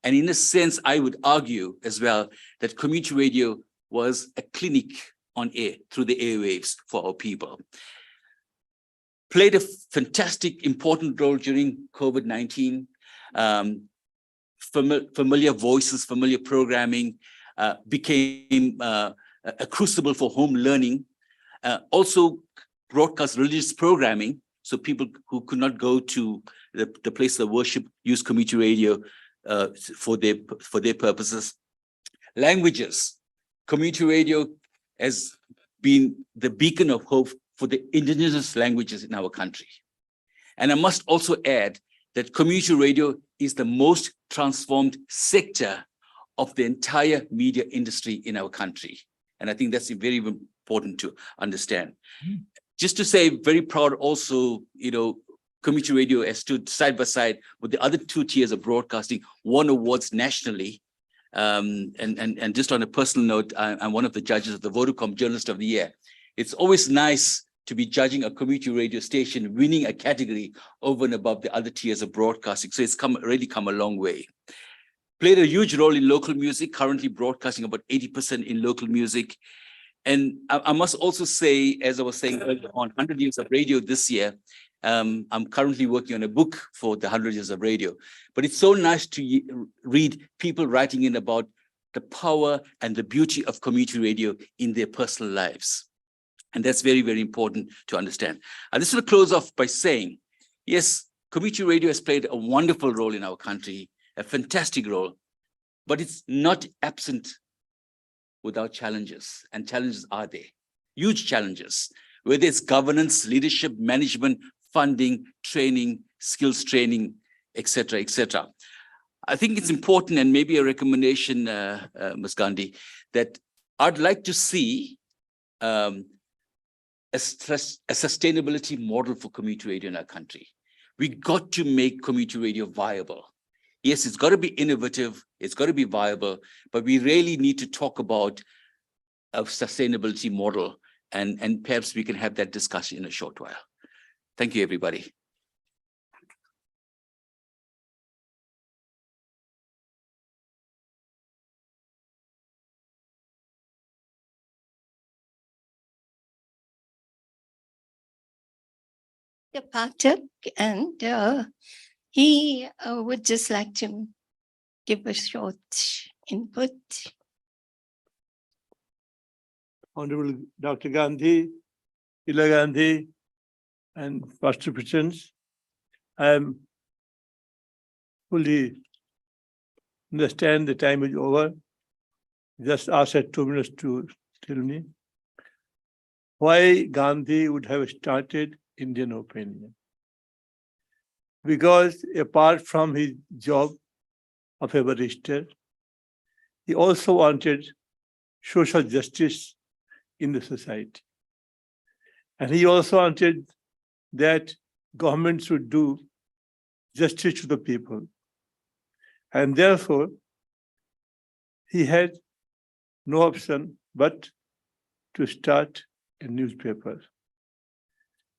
And in a sense, I would argue as well that community radio was a clinic on air through the airwaves for our people. Played a fantastic, important role during COVID-19. Familiar voices, familiar programming became a crucible for home learning. Also broadcast religious programming, so people who could not go to the place of worship use community radio for their purposes. Languages. Community radio has been the beacon of hope for the indigenous languages in our country. And I must also add that community radio is the most transformed sector of the entire media industry in our country. And I think that's very important to understand. Just to say, very proud also, you know, community radio has stood side by side with the other 2 tiers of broadcasting, won awards nationally. And just on a personal note, I'm one of the judges of the Vodacom Journalist of the Year. It's always nice to be judging a community radio station winning a category over and above the other tiers of broadcasting. So it's really come a long way. Played a huge role in local music, currently broadcasting about 80% in local music. And I must also say, as I was saying earlier on, 100 Years of Radio this year, I'm currently working on a book for the 100 Years of Radio. But it's so nice to read people writing in about the power and the beauty of community radio in their personal lives. And that's very, very important to understand. I just want to close off by saying, yes, community radio has played a wonderful role in our country, a fantastic role, but it's not absent without challenges, and challenges are there, huge challenges, whether it's governance, leadership, management, funding, training, skills training, etc., etc. I think it's important, and maybe a recommendation, Ms. Gandhi, that I'd like to see a sustainability model for community radio in our country. We got to make community radio viable. Yes, it's got to be innovative, it's got to be viable, but we really need to talk about a sustainability model, and perhaps we can have that discussion in a short while. Thank you, everybody. The Pathak, and he would just like to give a short input. Honorable Dr. Gandhi, Ila Gandhi, and participants, I am fully understand the time is over. Just ask at 2 minutes to tell me why Gandhi would have started Indian opinion. Because apart from his job of a barrister, he also wanted social justice in the society. And he also wanted that government should do justice to the people. And therefore, he had no option but to start a newspaper.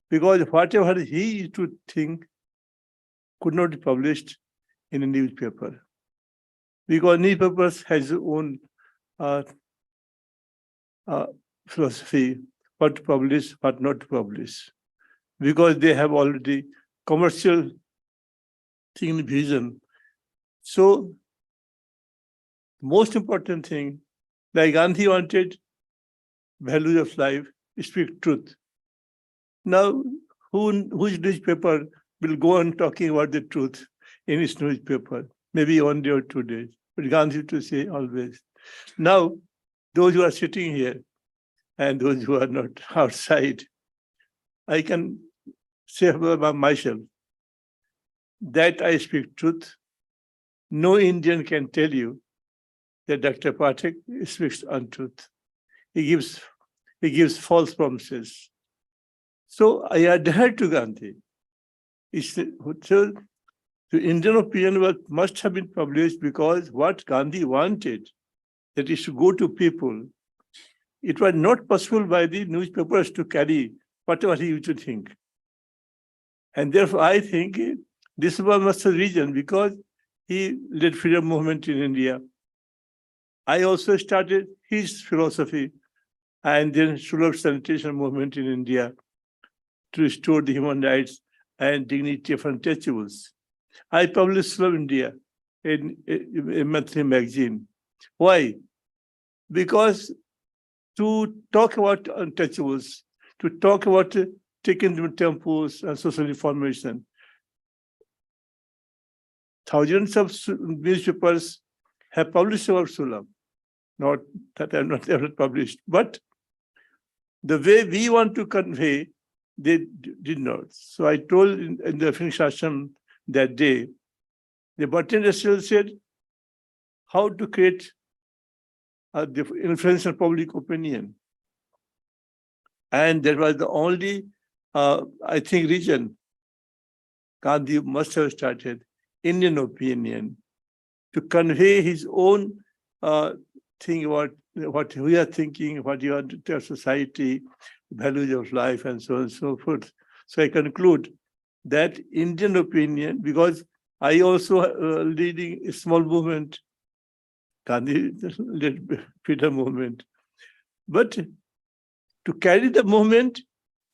Because whatever he used to think could not be published in a newspaper. Because newspapers has their own philosophy, what to publish, what not to publish. Because they have already commercial thing in vision. So, most important thing, like Gandhi wanted values of life, speak truth. Now, whose newspaper will go on talking about the truth in his newspaper? Maybe 1 day or 2 days. But Gandhi used to say always. Now, those who are sitting here and those who are not outside, I can say about myself that I speak truth. No Indian can tell you that Dr. Pathak speaks untruth. He gives false promises. So I adhere to Gandhi. So the Indian opinion must have been published because what Gandhi wanted, that is to go to people, it was not possible by the newspapers to carry whatever he used to think. And therefore, I think this was the reason, because he led freedom movement in India. I also started his philosophy and then Sulabh sanitation movement in India to restore the human rights and dignity of untouchables. I published Sulabh India in a monthly magazine. Why? Because to talk about untouchables, to talk about taking the temples and social reformation, thousands of newspapers have published about Sulabh, not that I have not ever published, but the way we want to convey, they did not. So I told in the Finnish ashram that day, the Bhattacharya still said how to create the influential public opinion. And that was the only, I think, region Gandhi must have started Indian opinion to convey his own thing about what we are thinking, what you are to tell society, values of life and so on and so forth. So I conclude that Indian opinion, because I also leading a small movement, Gandhi led freedom movement. But to carry the movement,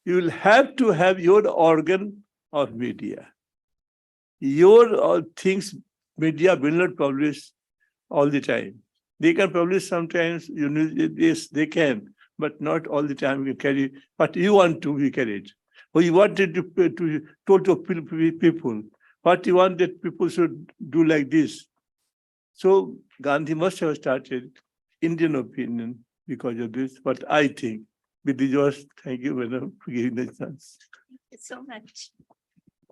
you will have to have your organ of media. Your things, media will not publish all the time. They can publish sometimes, yes, they can, but not all the time you can carry what you want to be carried. Or you wanted to told to people, what you want that people should do like this. So Gandhi must have started Indian opinion because of this, what I think. With yours, thank you, madam, for giving the chance. Thank you so much.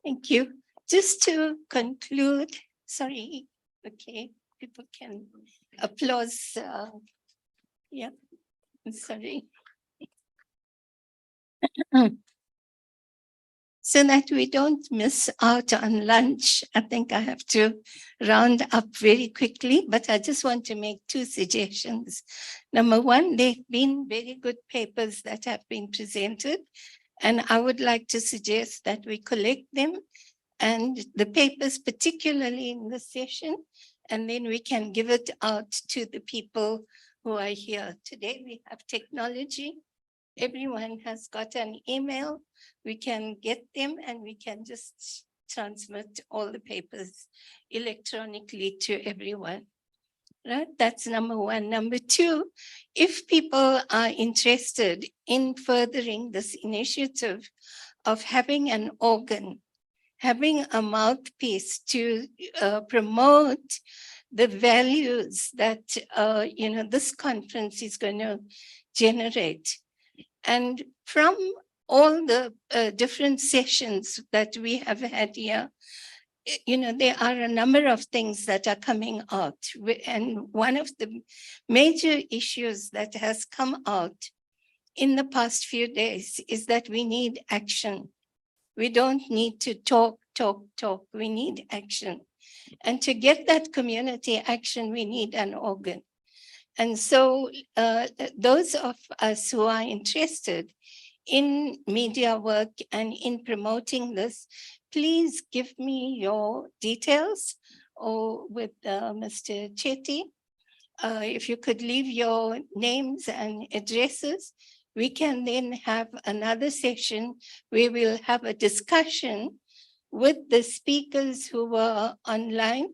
Thank you. Just to conclude, sorry, okay, people can applause. Yeah, I'm sorry. So that we don't miss out on lunch, I think I have to round up very quickly, but I just want to make two suggestions. Number one, there have been very good papers that have been presented, and I would like to suggest that we collect them and the papers, particularly in this session, and then we can give it out to the people who are here. Today we have technology. Everyone has got an email. We can get them and we can just transmit all the papers electronically to everyone. Right? That's number one. Number two, if people are interested in furthering this initiative of having an organ, having a mouthpiece to promote the values that this conference is going to generate. And from all the different sessions that we have had here, there are a number of things that are coming out. And one of the major issues that has come out in the past few days is that we need action. We don't need to talk. We need action. And to get that community action, we need an organ. And so those of us who are interested in media work and in promoting this, please give me your details or with Mr. Chetty. If you could leave your names and addresses, we can then have another session where we'll have a discussion with the speakers who were online.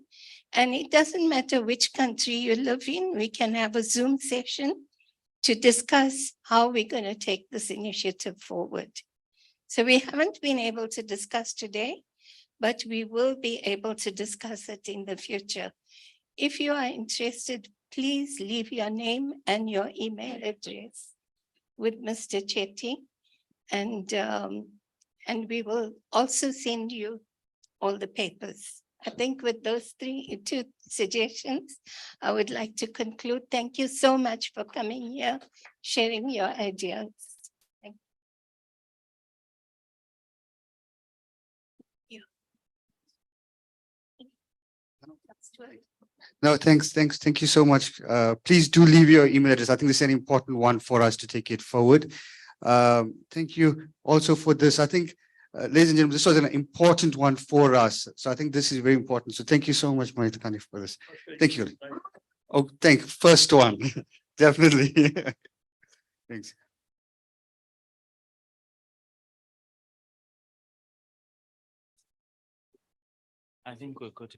And it doesn't matter which country you live in, we can have a Zoom session to discuss how we're going to take this initiative forward. So we haven't been able to discuss today, but we will be able to discuss it in the future. If you are interested, please leave your name and your email address with Mr. Chetty, and we will also send you all the papers. I think with those two suggestions, I would like to conclude. Thank you so much for coming here, sharing your ideas. Thank you. No, thanks. Thank you so much. Please do leave your email address. I think this is an important one for us to take it forward. Thank you also for this. I think, ladies and gentlemen, this was an important one for us. So I think this is very important. So thank you so much, Mahitakani, for this. Thank you. Oh, first one. Definitely. Thanks. I think we're good.